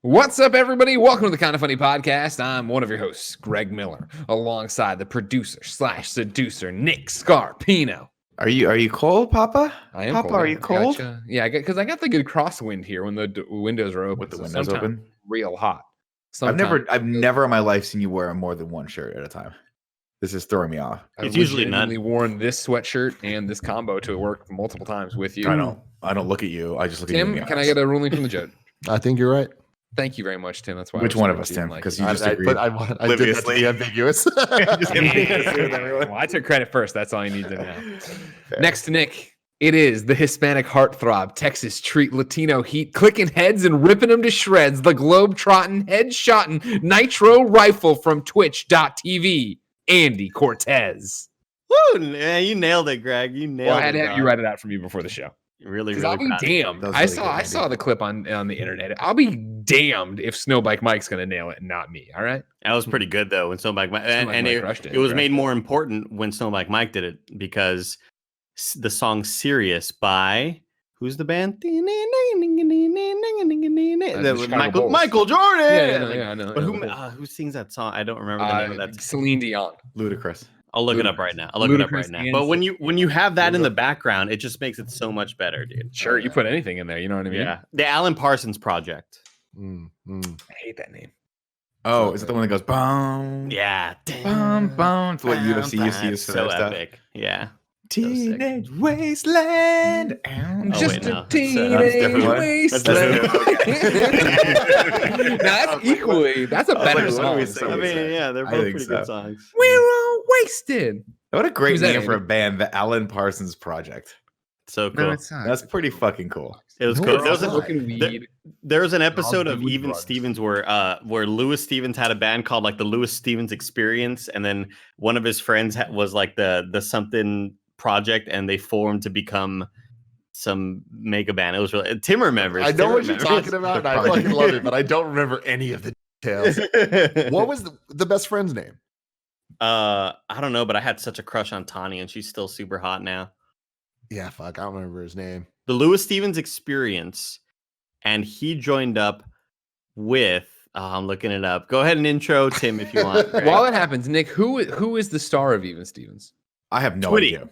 What's up, everybody? Welcome to the Kind of Funny Podcast. I'm one of your hosts, Greg Miller, alongside the producer / seducer, Nick Scarpino. Are you cold, Papa? I am Papa, cold. are you cold? Gotcha. Yeah, because I got the good crosswind here when the windows are open. With the windows open? Real hot. I've never in my life seen you wear more than one shirt at a time. This is throwing me off. I've usually worn this sweatshirt and this combo to work multiple times with you. I don't look at you. I just look Tim, at you. Tim, can I get a ruling from the judge? I think you're right. Thank you very much, Tim. That's why. Which one of us, Tim? Because you just agreed. I did that to be ambiguous. Well, I took credit first. That's all you need to know. Fair. Next to Nick, it is the Hispanic heartthrob, Texas treat, Latino heat, clicking heads and ripping them to shreds, the globe-trotting, head-shotting, nitro rifle from Twitch.tv, Andy Cortez. Woo! Man, you nailed it, Greg. You nailed it. I had to have you write it out for me before the show. Really I'll be damned. I saw the clip on the internet. I'll be damned if Snowbike Mike's gonna nail it and not me. All right. That was pretty good though when Snowbike Mike it was made more important when Snowbike Mike did it because the song "Serious" by who's the band? Michael Jordan. Yeah, I know. But who sings that song? I don't remember the name of that. Celine Dion. Ludicrous. I'll look it up right now. But when you have that in the background, it just makes it so much better, dude. Sure, you put anything in there. You know what I mean? Yeah. The Alan Parsons Project. I hate that name. Oh, is it the one that goes boom? Yeah. Boom, boom. It's what UFC used to use for so that epic. Stuff. Yeah. Teenage Wasteland. Just a teenage wasteland. That's a better song. I mean, yeah, they're both pretty good songs. We're all wasted. What a great name for a band, the Alan Parsons Project. So cool. No, that's pretty fucking cool. It was cool. There was an episode of Even Stevens where Lewis Stevens had a band called like the Lewis Stevens Experience, and then one of his friends was like the something project, and they formed to become some mega band. It was really Tim remembers. I know what you're talking about, and I fucking love it, but I don't remember any of the details. What was the best friend's name? I don't know, but I had such a crush on Tani, and she's still super hot now. Yeah, fuck, I don't remember his name. The Lewis Stevens Experience, and he joined up with. I'm looking it up. Go ahead and intro Tim if you want. While that happens, Nick, who is the star of Even Stevens? I have no idea.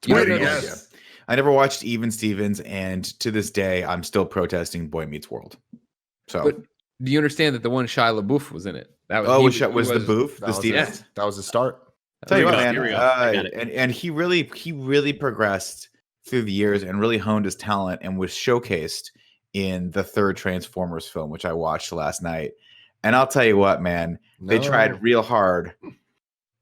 Yes. I never watched Even Stevens, and to this day, I'm still protesting Boy Meets World. So, but do you understand that the one Shia LaBeouf was in it? That was the Boof, the Stevens. That was the start. Tell you what, man, and he really progressed through the years and really honed his talent and was showcased in the third Transformers film, which I watched last night. And I'll tell you what, man, they tried real hard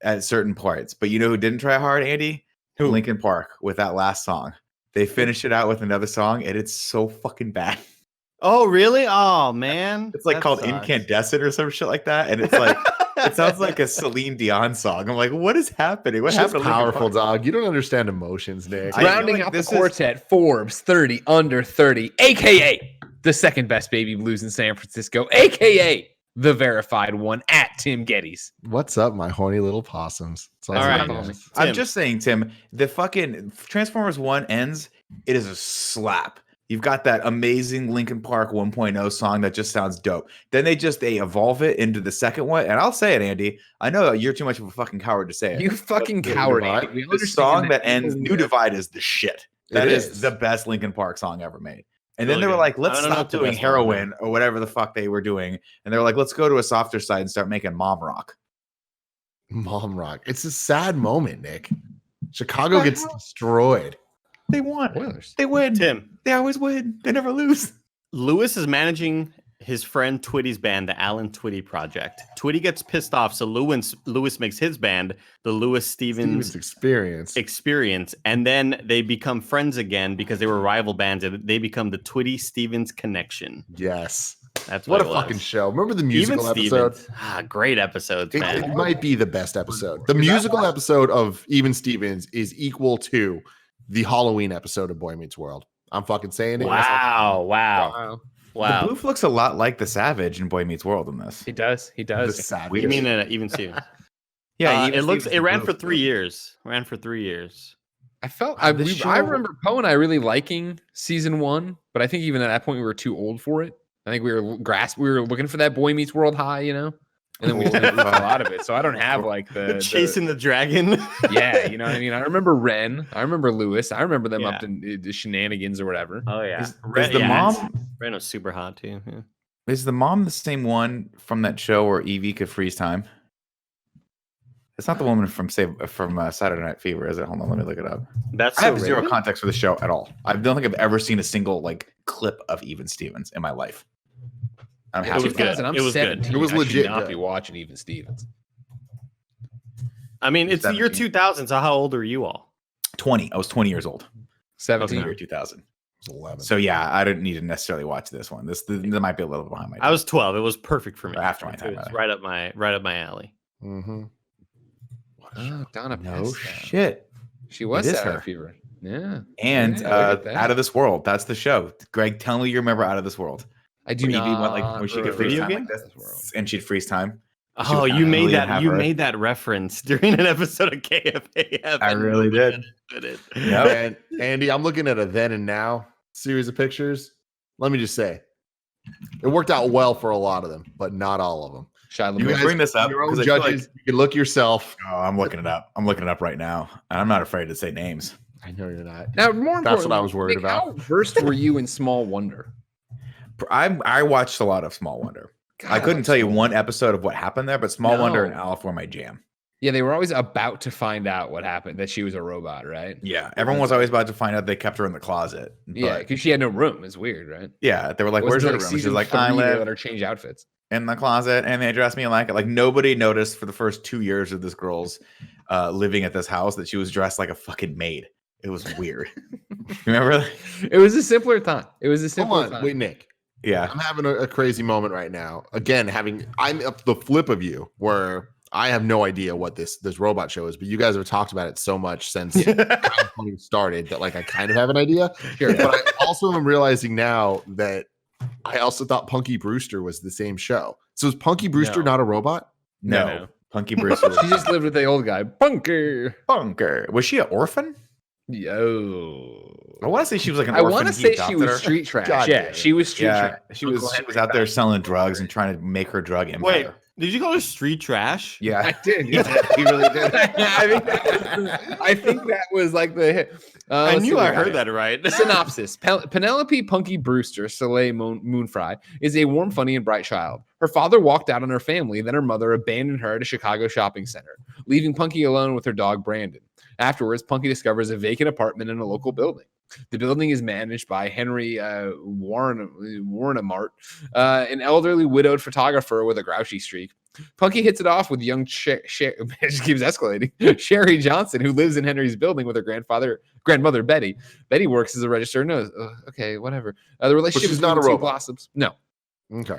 at certain parts, but you know who didn't try hard, Andy? Linkin Park with that last song. They finished it out with another song, and it's so fucking bad. Oh, really? Oh, man. It's like called Incandescent or some shit like that. And it's like, it sounds like a Celine Dion song. I'm like, what is happening? What happened? Powerful, dog. You don't understand emotions, Nick. Rounding out the quartet, Forbes 30 under 30, a.k.a. the second best baby blues in San Francisco, a.k.a. the verified one at Tim Gettys. What's up, my horny little possums? All right. I'm just saying, Tim, the fucking Transformers 1 ends, it is a slap. You've got that amazing Linkin Park 1.0 song that just sounds dope. Then they evolve it into the second one. And I'll say it, Andy. I know you're too much of a fucking coward to say it. You fucking coward, Andy. The song that ends New Divide is the shit. That is the best Linkin Park song ever made. And then they were like, let's stop doing heroin or whatever the fuck they were doing. And they were like, let's go to a softer side and start making mom rock. Mom rock. It's a sad moment, Nick. Chicago gets destroyed. They won. Spoilers. They win. Tim. They always win. They never lose. Lewis is managing his friend Twitty's band, the Alan Twitty Project. Twitty gets pissed off, so Lewis makes his band, the Lewis Stevens Experience. And then they become friends again because they were rival bands, and they become the Twitty Stevens Connection. Yes. That's what a fucking show. Remember the musical episode? Great episodes, man. It might be the best episode. The musical episode of Even Stevens is equal to the Halloween episode of Boy Meets World. I'm fucking saying it. Wow. The Boof looks a lot like the Savage in Boy Meets World in this. He does. The Savage. You mean Even Stevens? Yeah, it ran for 3 years. I remember Poe and I really liking season 1, but I think even at that point we were too old for it. I think we were looking for that Boy Meets World high, and then we fell out of it. So I don't have like chasing the dragon. Yeah, you know what I mean? I remember Ren. I remember Lewis. I remember them up to the shenanigans or whatever. Oh, yeah. Is the mom... Ren was super hot, too. Yeah. Is the mom the same one from that show where Evie could freeze time? It's not the woman from Saturday Night Fever, is it? Hold on, let me look it up. I have zero context for the show at all. I don't think I've ever seen a single clip of Even Stevens in my life. I'm happy. It was good. I'm it was 17. good. It was legit. I should not be watching Even Stevens. I mean, it's the year 2000. So how old are you all? 20. I was 20 years old. 17. Year 2000. 11. So yeah, I didn't need to necessarily watch this one. This might be a little bit behind my time. I was 12. It was perfect for me. After my time. It's right up my alley. Mm-hmm. Oh, Donna. No shit. She was Saturday Night Fever. Yeah. And Out of This World. That's the show. Greg, tell me you remember Out of This World. I do not. When she could freeze time like this, and she'd freeze time. Oh, you made that. You made that reference during an episode of KFAF. I really did. Yep. And Andy, I'm looking at a then and now series of pictures. Let me just say, it worked out well for a lot of them, but not all of them. You guys bring this up. Your own judges. You can look yourself. Oh, I'm looking it up. I'm looking it up right now, and I'm not afraid to say names. I know you're not. Now, more that's what I was worried about. How versed were you in Small Wonder? I watched a lot of Small Wonder. God, I couldn't tell you one episode of what happened there, but Small Wonder and Aleph were my jam. Yeah, they were always about to find out what happened, that she was a robot, right? Yeah, everyone was always about to find out they kept her in the closet. Yeah, because she had no room. It's weird, right? Yeah, they were like, "Where's her room?" She's like, "I let her change outfits in the closet," and they dressed me like it. Like nobody noticed for the first 2 years of this girl's living at this house that she was dressed like a fucking maid. It was weird. Remember? It was a simpler time. It was a simpler time. Wait, Nick. Yeah, I'm having a crazy moment right now. Again, I'm up the flip of you, where I have no idea what this robot show is, but you guys have talked about it so much since when it started that I kind of have an idea. Sure. But I also am realizing now that I also thought Punky Brewster was the same show. So is Punky Brewster not a robot? No. Punky Brewster. She just lived with the old guy. Bunker. Was she an orphan? Yo. I want to say she was like an orphan. I want to say she was street trash. Yeah, she was street trash. She was out there selling drugs and trying to make her drug empire. Wait, did you call her street trash? Yeah, I did. He really did. I think that was like the hit. I knew I heard that right. Synopsis. Penelope Punky Brewster, Soleil Moonfry, is a warm, funny, and bright child. Her father walked out on her family, then her mother abandoned her at a Chicago shopping center, leaving Punky alone with her dog, Brandon. Afterwards, Punky discovers a vacant apartment in a local building. The building is managed by Henry Warnemart, an elderly widowed photographer with a grouchy streak. Punky hits it off with young it just keeps escalating. Sherry Johnson, who lives in Henry's building with her grandmother Betty. Betty works as a register. No, okay, whatever. The relationship is not a robot. Blossoms. No. Okay.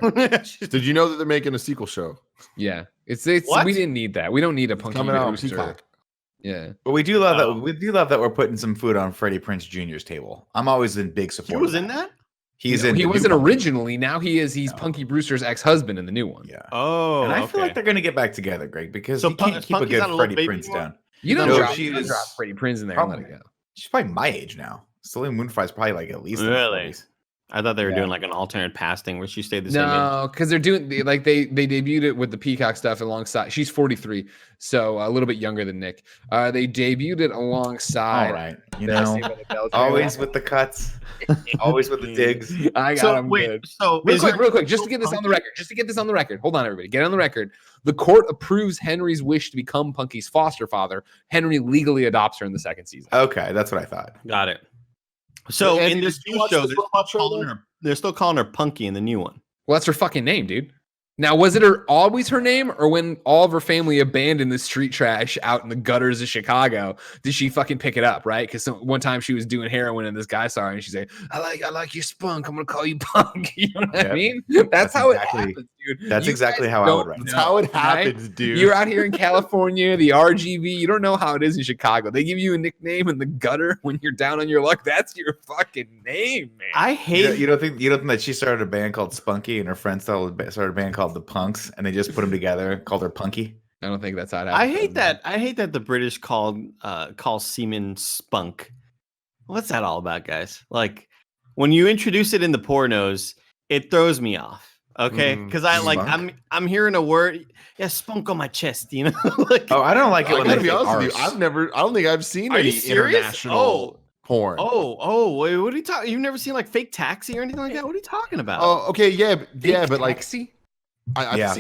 Did you know that they're making a sequel show? Yeah, it's we didn't need that. We don't need a Punky coming out on Brewster. Peacock. Yeah, but we do love that. We do love that we're putting some food on Freddie Prinze Jr.'s table. I'm always in big support. He was in that. He wasn't originally. Now he's Punky Brewster's ex-husband in the new one. Yeah. Oh, and I feel like they're going to get back together, Greg, because you can't keep a good Freddie Prinze down. You don't drop Freddie Prinze in there and let it go. She's probably my age now. Soleil Moonfry is probably at least really. I thought they were doing an alternate past thing where she stayed the same age. No, because they're doing they debuted it with the Peacock stuff alongside. She's 43, so a little bit younger than Nick. They debuted it alongside. All right, always with the cuts, always with the digs. I got him. Wait, so real quick, just to get this on the record. Hold on, everybody, get on the record. The court approves Henry's wish to become Punky's foster father. Henry legally adopts her in the second season. Okay, that's what I thought. Got it. So in this new show, they're still calling her Punky in the new one. Well, that's her fucking name, dude. Now, was it always her name, or when all of her family abandoned the street trash out in the gutters of Chicago, did she fucking pick it up, right? Because one time she was doing heroin and this guy saw her and she said, I like your spunk. I'm going to call you Punk. You know what I mean? That's how exactly, it happens, dude. That's exactly how I would write it. That's how it happens, right? Dude. You're out here in California, the RGV. You don't know how it is in Chicago. They give you a nickname in the gutter when you're down on your luck. That's your fucking name, man. I hate you don't think that she started a band called Spunky and her friends started a band called the Punks and they just put them together, called her Punky? I don't think that's how it happens. I hate that the British call semen spunk. What's that all about, guys? Like when you introduce it in the pornos, it throws me off. Okay, because I'm hearing a word, spunk on my chest, you know. Like, I don't like it when they be honest with you. I don't think I've seen any international porn. Wait, what are you talking? You've never seen like Fake Taxi or anything like that? What are you talking about? Oh, okay, yeah, but like, I've seen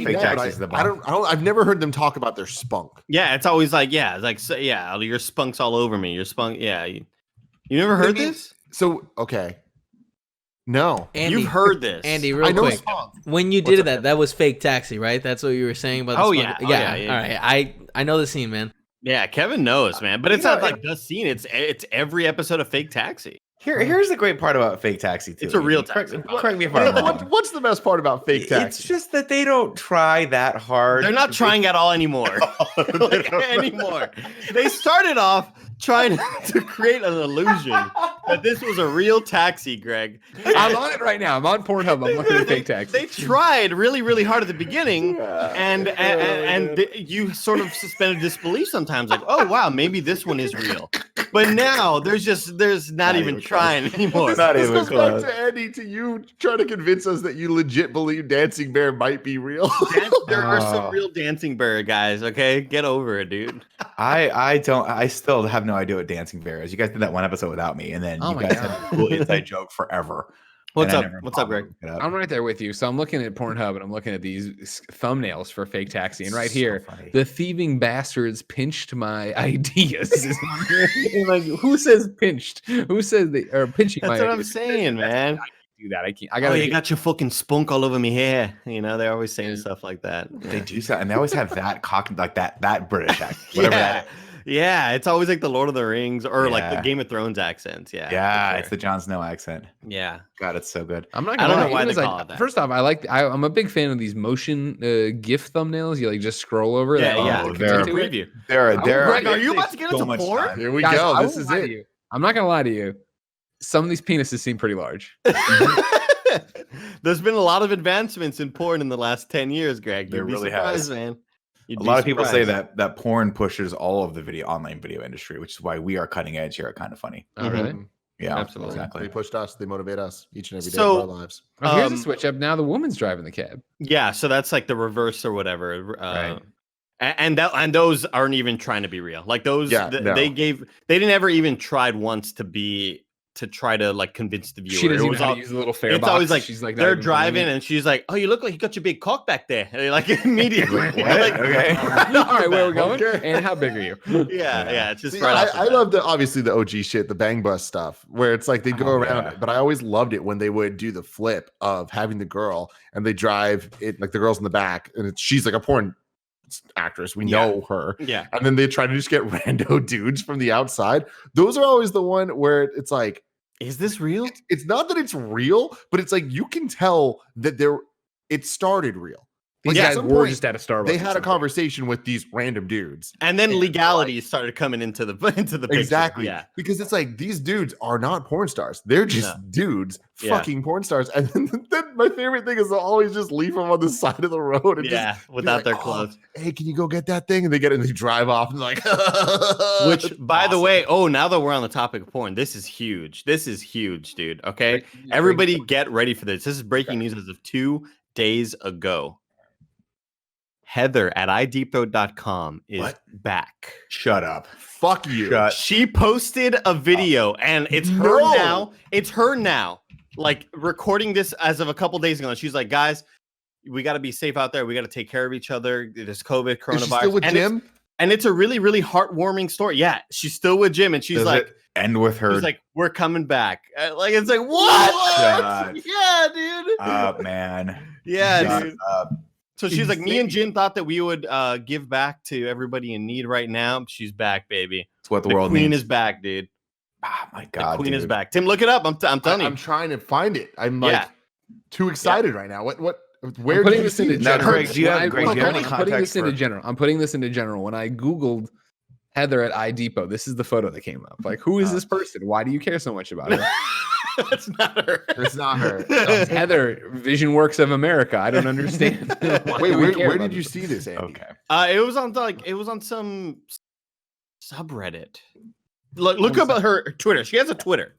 Fake Taxi's the bomb. I've never heard them talk about their spunk. Yeah, it's always like, your spunk's all over me. Your spunk, you never heard this? So okay. No, Andy, you've heard this. Andy, real quick. When you did that was Fake Taxi, right? That's what you were saying about the yeah. All right. I know the scene, man. Yeah, Kevin knows, man. But it's not like the scene. It's every episode of Fake Taxi. Here's the great part about Fake Taxi, too. It's a real taxi. Correct me if I'm wrong. What's the best part about Fake Taxi? It's just that they don't try that hard. They're not trying at all anymore. They started off trying to create an illusion that this was a real taxi, Greg. I'm on it right now. I'm on Pornhub. I'm looking at Fake Taxi. They tried really, really hard at the beginning, and you sort of suspended disbelief sometimes, like, oh wow, maybe this one is real. But now there's not even trying anymore. This goes back to Andy, to you trying to convince us that you legit believe Dancing Bear might be real. There are some real Dancing Bear guys. Okay, get over it, dude. I still have no idea what Dancing Bear is. You guys did that one episode without me, and then you guys had a cool inside joke forever. What's up, Greg? I'm right there with you. So I'm looking at Pornhub and I'm looking at these thumbnails for Fake Taxi, and right here, the thieving bastards pinched my ideas. Like, who says pinched? Who says they are pinching? That's my what ideas? I'm saying, man. I can't do that. I can't. I gotta. You got your fucking spunk all over me hair. You know, they're always saying stuff like that. They do so, and they always have that cock, like that British accent, whatever that is. Yeah, it's always like the Lord of the Rings or like the Game of Thrones accents. Yeah, it's the Jon Snow accent. Yeah, God, it's so good. I'm not. I don't know why they call it that. First off, I'm a big fan of these motion GIF thumbnails. You like just scroll over. They're a preview. Greg, are you about to get into porn? Here we go. This is it. I'm not gonna lie to you. Some of these penises seem pretty large. There's been a lot of advancements in porn in the last 10 years, Greg. There really has, man. A lot of people say that porn pushes all of the online video industry, which is why we are cutting edge here at Kind of Funny. Oh, really? Yeah, absolutely. Exactly. They pushed us. They motivate us each and every day of our lives. Here's a switch up. Now the woman's driving the cab. Yeah, so that's like the reverse or whatever. Right. And those aren't even trying to be real. Like those, they didn't ever even tried once to try to like convince the viewer. She doesn't even know how to use the little fare box. It's always like she's like they're driving and she's like, "Oh, you look like you got your big cock back there." And they're like immediately. Like, okay. All right, where are we going? Okay. And how big are you? Yeah. It's just I love obviously the OG shit, the bang bus stuff, where it's like they go around it. But I always loved it when they would do the flip of having the girl and they drive it, like the girl's in the back and she's like a porn actress. We know her. Yeah. And then they try to just get rando dudes from the outside. Those are always the one where it's like, is this real? It's not that it's real, but it's like you can tell that it started real. These guys were just at a Starbucks. They had a conversation with these random dudes, and then legality started coming into the picture. Exactly. Yeah, because it's like these dudes are not porn stars; they're just dudes, fucking porn stars. And then my favorite thing is they'll always just leave them on the side of the road, and without their clothes. Hey, can you go get that thing? And they get it, and they drive off, and like, which, by the way, now that we're on the topic of porn, this is huge. This is huge, dude. Okay, everybody, get ready for this. This is breaking news as of 2 days ago. Heather at iDeepthroat.com is back. Shut up. Fuck you. She posted a video and it's her now. It's her now. Like recording this as of a couple days ago. And she's like, guys, we got to be safe out there. We got to take care of each other. There's COVID, coronavirus. Is she still with Jim? And it's a really, really heartwarming story. Yeah, she's still with Jim. And she's end with her. She's like, we're coming back. Like, it's like, what? Yeah, dude. Man. Yeah, dude. So she's like, me and Jim thought that we would give back to everybody in need right now. She's back, baby. It's what the world needs. Queen is back, dude. Oh my God, the Queen is back. Tim, look it up. I'm telling you. I'm trying to find it. I'm like too excited right now. Where I'm putting this into general. Greg, do you have any context? I'm putting this into general. When I Googled Heather at iDepot, this is the photo that came up. Like, who is this person? Why do you care so much about her? That's not her. It's not her. It's Heather, Vision Works of America. I don't understand. Wait, where did you see this, Andy? Okay. It was on some subreddit. Look up at her Twitter. She has a Twitter.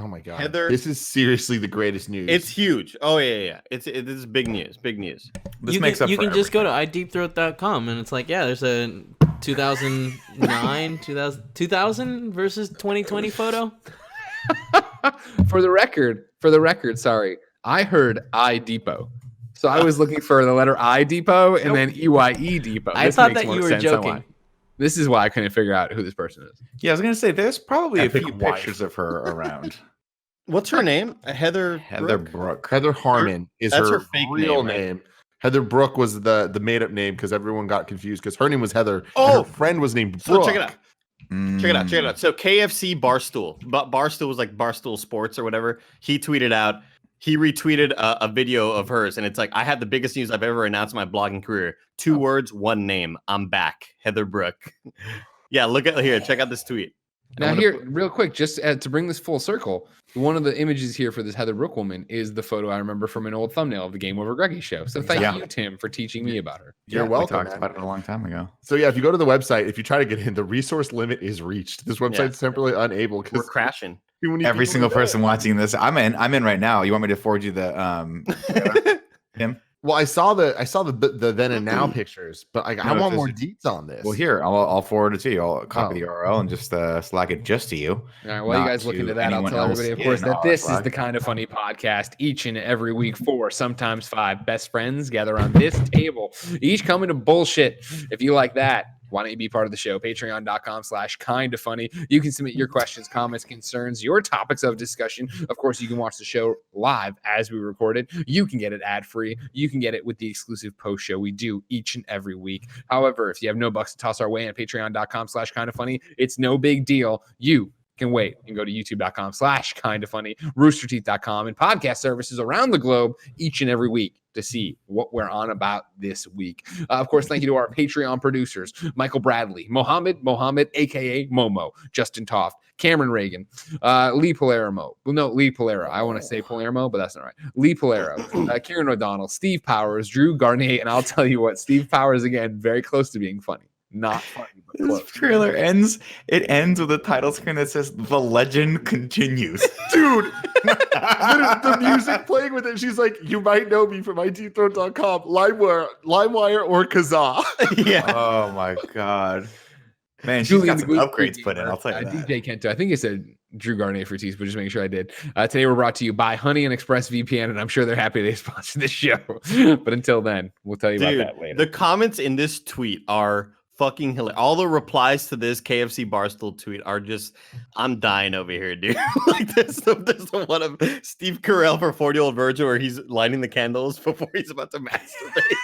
Oh my god, Heather, this is seriously the greatest news. It's huge. Oh yeah. This is big news. Big news. This you makes can, up you for can just go to everything. ideepthroat.com and it's like, yeah, there's a 2009, 2000 versus 2020 photo. For the record, sorry, I heard I Depot. So I was looking for the letter I Depot and then EYE Depot. I thought that you were joking. This is why I couldn't figure out who this person is. Yeah, I was gonna say there's probably Epic a few wife. pictures of her around. What's her name? Heather Brooke. Heather Harmon is That's her her fake real name, right? name. Heather Brooke was the made up name because everyone got confused because her name was Heather. Oh! And her friend was named So Brooke. check it out. Check it out. So KFC Barstool, but Barstool was like Barstool Sports or whatever. He retweeted a video of hers, and it's like, I had the biggest news I've ever announced in my blogging career. 2 words, 1 name. I'm back, Heather Brooke. Yeah, look at here. Check out this tweet. Now, here, real quick, just to bring this full circle, one of the images here for this Heather Brooke woman is the photo I remember from an old thumbnail of the Game Over Greggy show. So thank you, Tim, for teaching me about her. You're welcome. We talked about it a long time ago. So yeah, if you go to the website, if you try to get in, the resource limit is reached. This website's temporarily unable We're because crashing. Every single person watching this, I'm in right now. You want me to forward you the him? Well, I saw the then and now pictures, but I want more deets on this. Well, here I'll forward it to you. I'll copy the URL and just Slack it just to you. All right, while you guys look into that, I'll tell everybody, of course, that this is the Kind of Funny podcast. Each and every week, 4, sometimes 5 best friends gather around this table, each coming to bullshit. If you like that, why don't you be part of the show? Patreon.com/kindoffunny. You can submit your questions, comments, concerns, your topics of discussion. Of course, you can watch the show live as we record it. You can get it ad-free. You can get it with the exclusive post show we do each and every week. However, if you have no bucks to toss our way on patreon.com/kindoffunny, it's no big deal. You can wait and go to youtube.com/kindoffunny, roosterteeth.com, and podcast services around the globe each and every week to see what we're on about this week. Of course, thank you to our Patreon producers, Michael Bradley, Mohammed, aka Momo, Justin Toft, Cameron Reagan, Lee Palermo. Well, no, Lee Palermo. I want to say Palermo, but that's not right. Lee Palermo, Kieran O'Donnell, Steve Powers, Drew Garnier, and I'll tell you what, Steve Powers, again, very close to being funny. Not funny, but close. This trailer ends with a title screen that says "The Legend Continues." Dude, the music playing with it. She's like, you might know me from ideepthroat.com, LimeWire, or Kazaa. Yeah. Oh my god, man, she's got some upgrades put in. I'll tell you that. DJ Kento. I think it said Drew Garnier for teas, but just making sure I did. Today we're brought to you by Honey and Express VPN, and I'm sure they're happy they sponsored this show. But until then, we'll tell you about that later. The comments in this tweet are fucking hilarious. All the replies to this KFC Barstool tweet are just, I'm dying over here, dude. Like there's the one of Steve Carell for 40-Year-Old Virgin where he's lighting the candles before he's about to masturbate.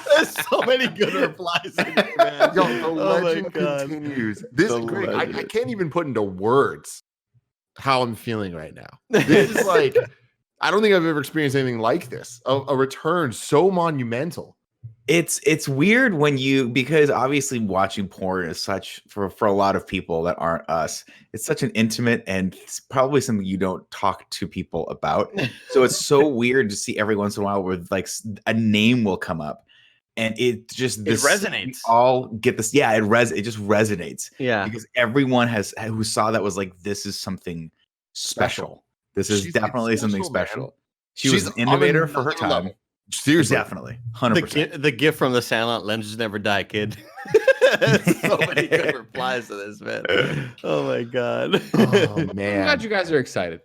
There's so many good replies in here, man. Yo, the legend continues. This is great. I can't even put into words how I'm feeling right now. This is like, I don't think I've ever experienced anything like this. A return so monumental. It's weird when because obviously watching porn is such for a lot of people that aren't us. It's such an intimate and it's probably something you don't talk to people about. So it's so weird to see every once in a while where like a name will come up, and it resonates. All get this, yeah. It just resonates, yeah, because everyone who saw that was like, this is something special. This is definitely something special. Man. She's an innovator for her time. Level. Seriously, definitely, 100%. The gift from the Sandlot, Legends Never Die, kid. So many good replies to this, man. Oh my god. Oh man, I'm glad you guys are excited.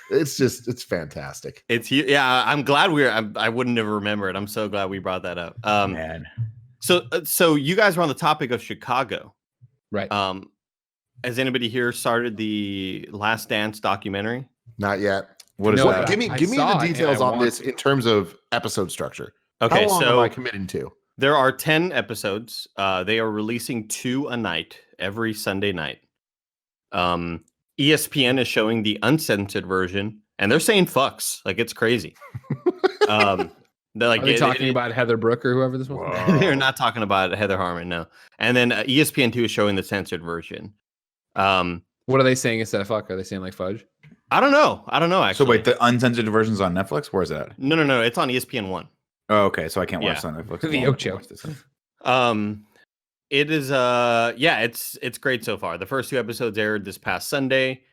It's fantastic. I'm glad I wouldn't have remembered. I'm so glad we brought that up. Man. So you guys were on the topic of Chicago, right? Has anybody here started the Last Dance documentary? Not yet. What is that? Give me the details on this in terms of episode structure. Okay, how long so am I committing to? There are 10 episodes. They are releasing 2 a night every Sunday night. ESPN is showing the uncensored version, and they're saying fucks. Like, it's crazy. They're like, are they talking about Heather Brooke or whoever this was? They're not talking about Heather Harmon, no. And then ESPN 2 is showing the censored version. What are they saying instead of fuck? Are they saying like fudge? I don't know. Actually. So wait, the uncensored version's on Netflix? Where is that? No. It's on ESPN 1. Oh, okay. So I can't watch it on Netflix. The Ocho. it is it's great so far. The first 2 episodes aired this past Sunday.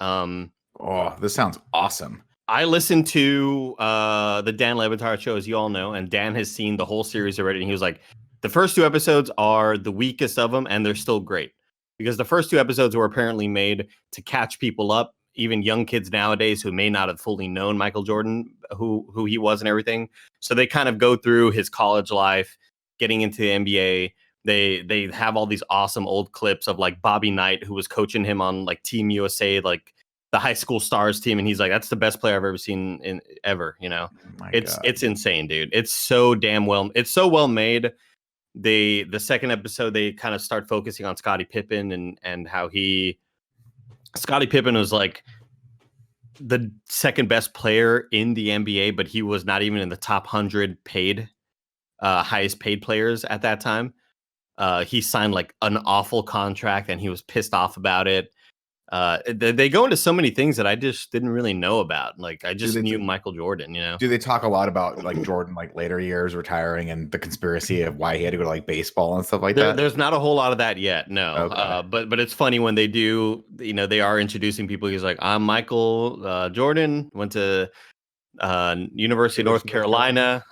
This sounds awesome. I listened to the Dan Le Batard show, as you all know, and Dan has seen the whole series already, and he was like, the first 2 episodes are the weakest of them, and they're still great. Because the first 2 episodes were apparently made to catch people up, even young kids nowadays who may not have fully known Michael Jordan, who he was and everything. So they kind of go through his college life, getting into the NBA. They have all these awesome old clips of like Bobby Knight, who was coaching him on like Team USA, like the high school stars team, and he's like, that's the best player I've ever seen ever. You know, it's insane, dude. It's so damn well. It's so well made. The second episode, they kind of start focusing on Scottie Pippen and how Scottie Pippen was like the second best player in the NBA, but he was not even in the top 100 highest paid players at that time. He signed like an awful contract and he was pissed off about it. They go into so many things that I just didn't really know about. Like I just knew Michael Jordan, you know. Do they talk a lot about like Jordan, like later years retiring and the conspiracy of why he had to go to like baseball and stuff like that? There's not a whole lot of that yet, no. Okay. But it's funny when they do, you know, they are introducing people. He's like, I'm Michael Jordan, went to University of North Carolina.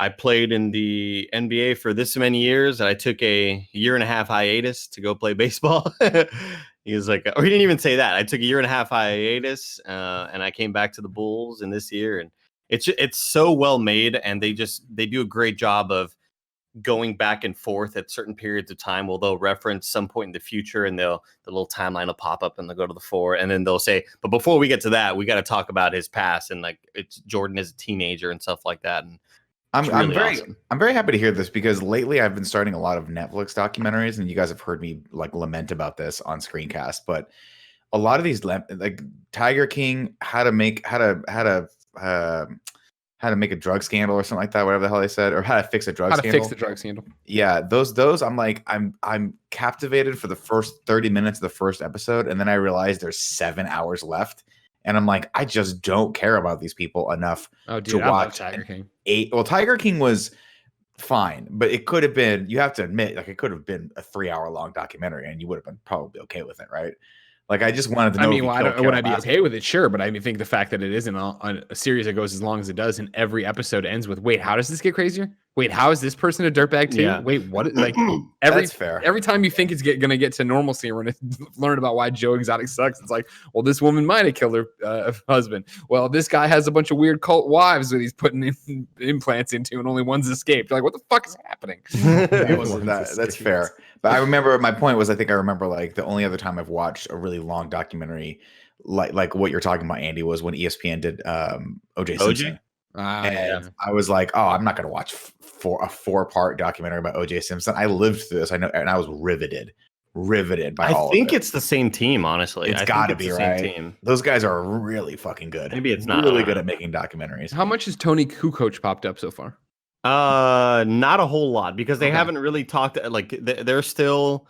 I played in the NBA for this many years, and I took a 1.5-year hiatus to go play baseball. He was like, or he didn't even say that. I took a 1.5-year hiatus, and I came back to the Bulls in this year. And it's so well made, and they do a great job of going back and forth at certain periods of time. Well, they'll reference some point in the future, and the little timeline will pop up, and they'll go to the fore, and then they'll say, but before we get to that, we got to talk about his past and like it's Jordan as a teenager and stuff like that. And I'm very happy to hear this because lately I've been starting a lot of Netflix documentaries, and you guys have heard me like lament about this on Screencast. But a lot of these, like Tiger King, how to make a drug scandal or something like that, whatever the hell they said, or how to fix a drug scandal. How to fix the drug scandal. Yeah, those I'm like I'm captivated for the first 30 minutes of the first episode, and then I realize there's 7 hours left. And I'm like, I just don't care about these people enough to watch Tiger King. Well, Tiger King was fine, but it could have been, you have to admit, like it could have been a 3-hour-long documentary and you would have been probably okay with it, right? Like I just wanted to know. I mean, would I be okay with it? Sure, but I think the fact that it isn't a series that goes as long as it does, and every episode ends with, "Wait, how does this get crazier? Wait, how is this person a dirtbag too? Yeah. Wait, what?" Like That's fair. Every time you think it's gonna get to normalcy, we're gonna learn about why Joe Exotic sucks. It's like, well, this woman might have killed her husband. Well, this guy has a bunch of weird cult wives that he's putting implants into, and only one's escaped. You're like, what the fuck is happening? That's fair. But I remember, my point was, I remember like the only other time I've watched a really long documentary like what you're talking about, Andy, was when ESPN did OJ Simpson. And I was like, oh, I'm not going to watch a 4-part documentary about OJ Simpson. I lived through this. I know. And I was riveted by all of it. I think it's the same team, honestly. It's got to be, right? Same team. Those guys are really fucking good. Maybe it's not. Really good at making documentaries. How much has Tony Kukoc popped up so far? Not a whole lot, because they haven't really talked, like they're still,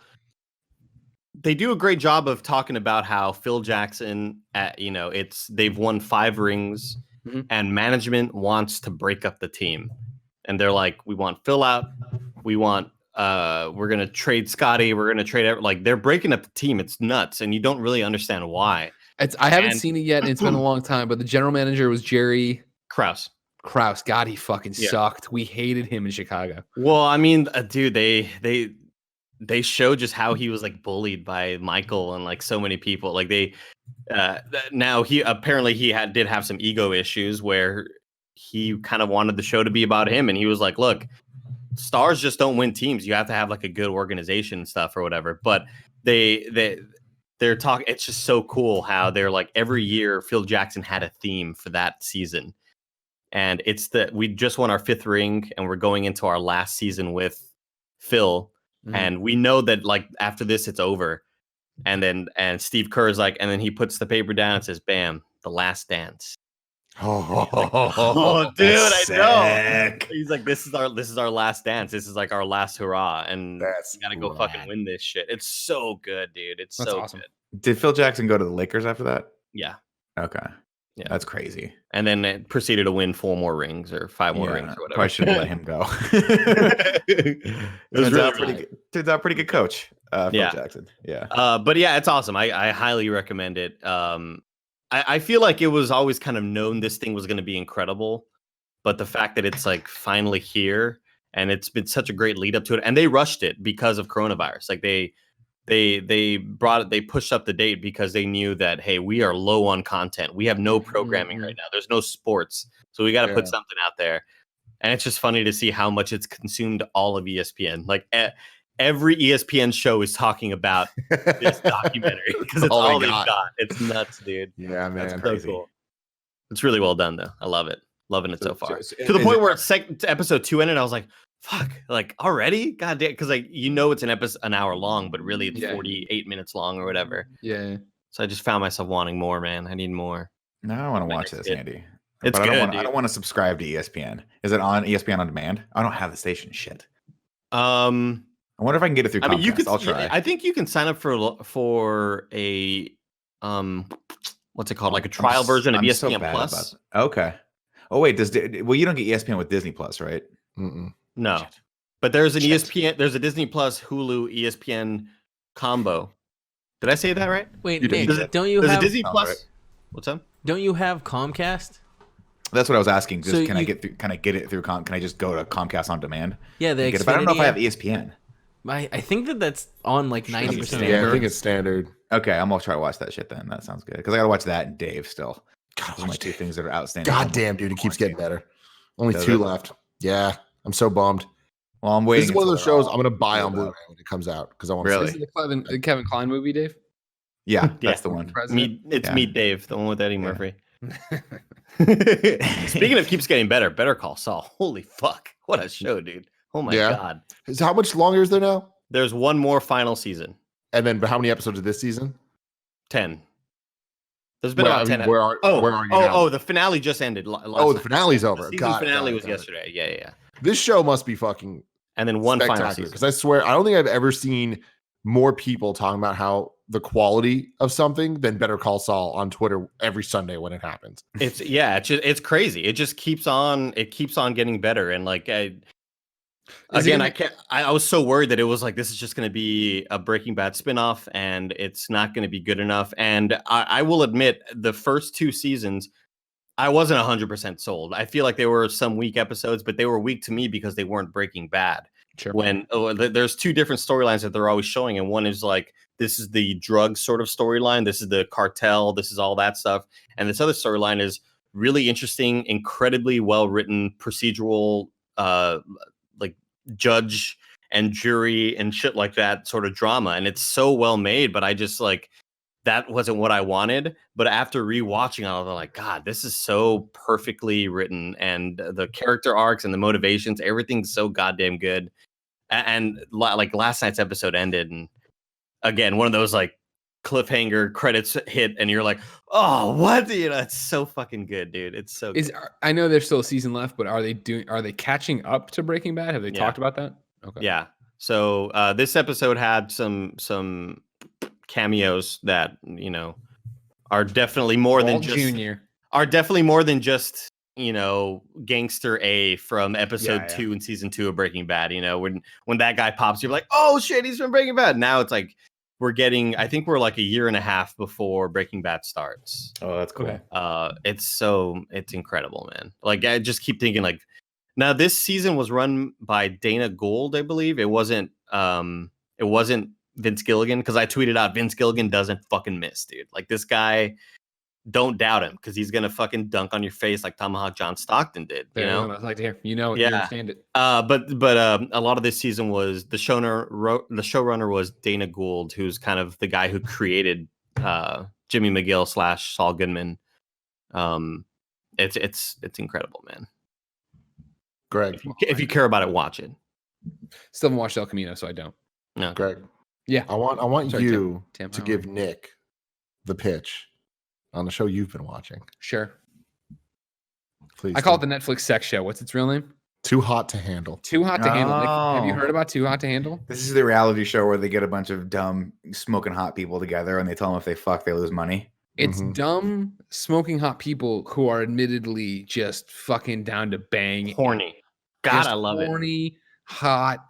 they do a great job of talking about how Phil Jackson, they've won 5 rings, and management wants to break up the team, and they're like, we want Phil out, we want we're gonna trade Scotty, we're gonna trade like they're breaking up the team. It's nuts, and you don't really understand why. I haven't seen it yet, and it's been a long time, but the general manager was Jerry Krause. God, he fucking sucked. We hated him in Chicago. Well, I mean, dude, they show just how he was like bullied by Michael and like so many people. Like now he apparently did have some ego issues where he kind of wanted the show to be about him, and he was like, look, stars just don't win teams. You have to have like a good organization and stuff or whatever. But they're talking. It's just so cool how they're like, every year Phil Jackson had a theme for that season. And it's that we just won our 5th ring, and we're going into our last season with Phil. And we know that like after this, it's over. And Steve Kerr's like, and then he puts the paper down and says, bam, the last dance. Oh, dude, I know. He's like, this is our last dance. This is like our last hurrah. And that's you gotta go fucking win this shit. It's so good, dude. It's so awesome. Good. Did Phil Jackson go to the Lakers after that? Yeah. Okay. Yeah, that's crazy. And then it proceeded to win 4 more rings or 5 more rings or whatever. I should let him go. It was really pretty good. Turns out pretty good coach. Phil Yeah. Jackson. Yeah. But yeah, it's awesome. I highly recommend it. I feel like it was always kind of known this thing was going to be incredible, but the fact that it's like finally here and it's been such a great lead up to it, and they rushed it because of coronavirus. Like they pushed up the date because they knew that, hey, we are low on content. We have no programming right now. There's no sports, so we got to put something out there. And it's just funny to see how much it's consumed all of ESPN. Like every ESPN show is talking about this documentary because it's all they've got. It's nuts, dude. Yeah, man. That's crazy. So cool. It's really well done, though. I love it. Loving it so far. To the point where episode 2 ended, I was like, fuck, like already? God damn. Because like, it's an hour long, but really it's 48 minutes long or whatever. Yeah. So I just found myself wanting more, man. I need more. Now I want to watch this, Andy. It's but good, I don't want to subscribe to ESPN. Is it on ESPN on demand? I don't have the station. Shit. I wonder if I can get it through Comcast. I'll try. I think you can sign up for a what's it called? Like a trial version of ESPN Plus. Okay. Oh wait, you don't get ESPN with Disney Plus, right? No. Shit. But there's an ESPN, there's a Disney Plus Hulu ESPN combo. Did I say that right? Wait, Nick, don't you have a Disney Plus? Right. What's up? Don't you have Comcast? That's what I was asking. Just can I get it through can I just go to Comcast on demand? Yeah, I don't know if I have ESPN. I think that's on like 90%. Yeah, I think it's standard. Okay, I'm gonna try to watch that shit then. That sounds good. Because I gotta watch that and Dave still. Those are my 2 things that are outstanding. God damn, dude, it keeps getting better. Only 2 left. Yeah, I'm so bummed. Well, I'm waiting. This is one of those shows I'm gonna buy on Blu-ray when it comes out because I want to. Really? Is it the Kevin Kline movie, Dave? Yeah, that's the one. Meet Dave, the one with Eddie Murphy. Speaking of keeps getting better, Better Call Saul. Holy fuck. What a show, dude. Oh my God. So how much longer is there now? There's one more final season. And then how many episodes of this season? 10. There's been about 10. Where are you now? Oh, the finale just ended. The finale's over. The season finale was yesterday. Yeah. This show must be fucking and then one final season. Because I swear, I don't think I've ever seen more people talking about how the quality of something than Better Call Saul on Twitter every Sunday when it happens. It's crazy. It just keeps on getting better. And like, I was so worried that it was like, this is just going to be a Breaking Bad spinoff and it's not going to be good enough. And I will admit the first 2 seasons, I wasn't 100% sold. I feel like there were some weak episodes, but they were weak to me because they weren't Breaking Bad. Sure. There's 2 different storylines that they're always showing. And one is like, this is the drug sort of storyline. This is the cartel. This is all that stuff. And this other storyline is really interesting, incredibly well-written procedural, like judge and jury and shit like that sort of drama. And it's so well made, but I just like, that wasn't what I wanted. But after rewatching, I was like, God, this is so perfectly written. And the character arcs and the motivations, everything's so goddamn good. And like last night's episode ended. And again, one of those like cliffhanger credits hit. And you're like, oh, what? It's so fucking good, dude. It's so good. I know there's still a season left, but are they catching up to Breaking Bad? Have they talked about that? Okay. Yeah. So this episode had some cameos that are definitely more than just Junior. Are definitely more than just Gangster A from episode 2 in season 2 of Breaking Bad. When that guy pops, you're like, oh shit, he's from Breaking Bad. Now it's like I think we're like a year and a half before Breaking Bad starts. Oh, that's cool. It's incredible, man. Like I just keep thinking like, now this season was run by Dana Gould, I believe. It wasn't Vince Gilligan, because I tweeted out Vince Gilligan doesn't fucking miss, dude. Like this guy, don't doubt him because he's gonna fucking dunk on your face like Tomahawk John Stockton did. I'd like to hear. You understand it. But a lot of this season was the showrunner was Dana Gould, who's kind of the guy who created Jimmy McGill / Saul Goodman. It's incredible, man. Greg, if you care about it, watch it. Still haven't watched El Camino, so I don't. No, Greg. Yeah, I want you Tim, to give Nick the pitch on the show you've been watching. Sure. Please. I call it the Netflix sex show. What's its real name? Too Hot to Handle. Too Hot to Handle. Nick, have you heard about Too Hot to Handle? This is the reality show where they get a bunch of dumb, smoking hot people together and they tell them if they fuck, they lose money. It's dumb, smoking hot people who are admittedly just fucking down to bang. Horny. God, I love it. Horny, hot,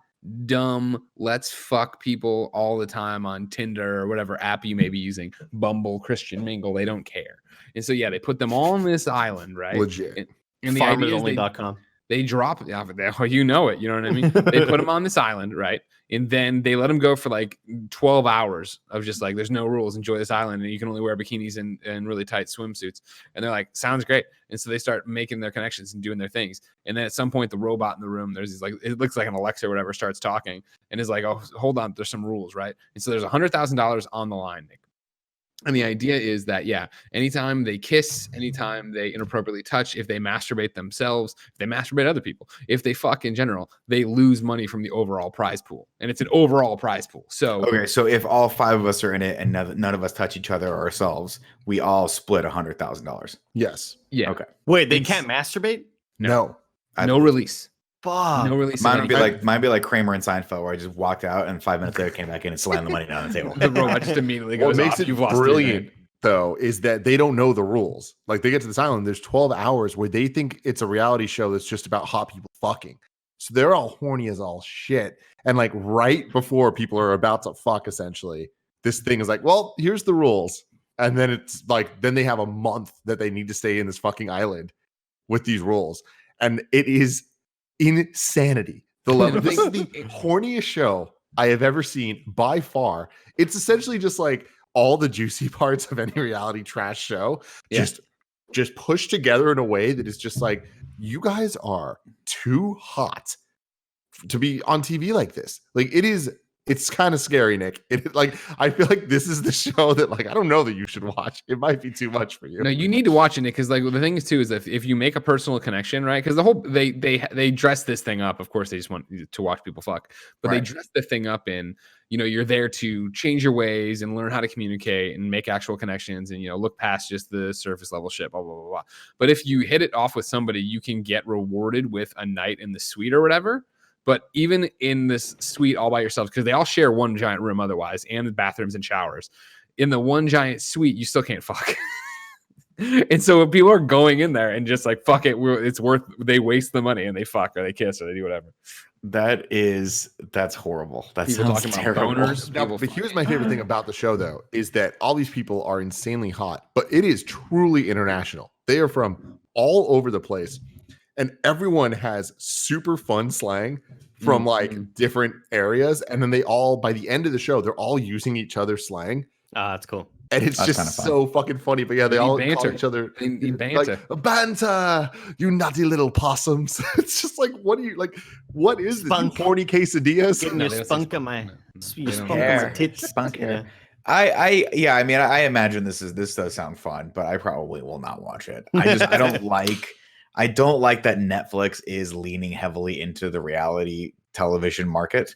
dumb, let's fuck people all the time on Tinder or whatever app you may be using. Bumble, Christian Mingle, they don't care. And so, yeah, they put them all on this island, right? Legit. And the idea is FarmersOnly.com. they drop it off of there. You know it. You know what I mean? They put them on this island, right? And then they let them go for like 12 hours of just like, there's no rules. Enjoy this island. And you can only wear bikinis and really tight swimsuits. And they're like, sounds great. And so they start making their connections and doing their things. And then at some point, the robot in the room, there's these like, it looks like an Alexa or whatever, starts talking and is like, oh, hold on. There's some rules, right? And so there's $100,000 on the line, Nick. And the idea is that, yeah, anytime they kiss, anytime they inappropriately touch, if they masturbate themselves, if they masturbate other people, if they fuck in general, they lose money from the overall prize pool. And it's an overall prize pool. So, okay, so if all 5 of us are in it and none of us touch each other or ourselves, we all split $100,000. Yes. Yeah. Okay. Wait, they can't masturbate? No. No release. Fuck. No release. Mine would be like Kramer and Seinfeld, where I just walked out and 5 minutes later came back in and slammed the money down the table. The robot just immediately goes What makes off. it You've lost brilliant, though, is that they don't know the rules. Like, they get to this island, there's 12 hours where they think it's a reality show that's just about hot people fucking. So they're all horny as all shit. And like right before people are about to fuck, essentially, this thing is like, well, here's the rules. And then it's like, then they have a month that they need to stay in this fucking island with these rules. And it is insanity. The level. This is the horniest show I have ever seen by far. It's essentially just like all the juicy parts of any reality trash show, just pushed together in a way that is just like, you guys are too hot to be on TV like this. Like, it's kind of scary, Nick. Like, I feel like this is the show that, like, I don't know that you should watch. It might be too much for you. No, you need to watch it, Nick, because like the thing is too is if you make a personal connection, right? Because the whole they dress this thing up. Of course, they just want to watch people fuck, but they dress the thing up in, you know, you're there to change your ways and learn how to communicate and make actual connections and, you know, look past just the surface level shit, blah blah blah blah. But if you hit it off with somebody, you can get rewarded with a night in the suite or whatever. But even in this suite all by yourself, because they all share one giant room otherwise, and the bathrooms and showers, in the one giant suite, you still can't fuck. And so when people are going in there and just like, fuck it, it's worth, they waste the money and they fuck or they kiss or they do whatever. That's horrible. That People sounds terrible. Now, but here's my favorite thing about the show, though, is that all these people are insanely hot, but it is truly international. They are from all over the place. And everyone has super fun slang from like different areas. And then they all, by the end of the show, they're all using each other's slang. That's cool. And it's just so fucking funny. But yeah, they all call each other banter. Like, banter, you nutty little possums. It's just like, what is this? You horny quesadillas? Getting your spunk on my tits. Spunk hair. I mean, I imagine this does sound fun, but I probably will not watch it. I don't like that Netflix is leaning heavily into the reality television market,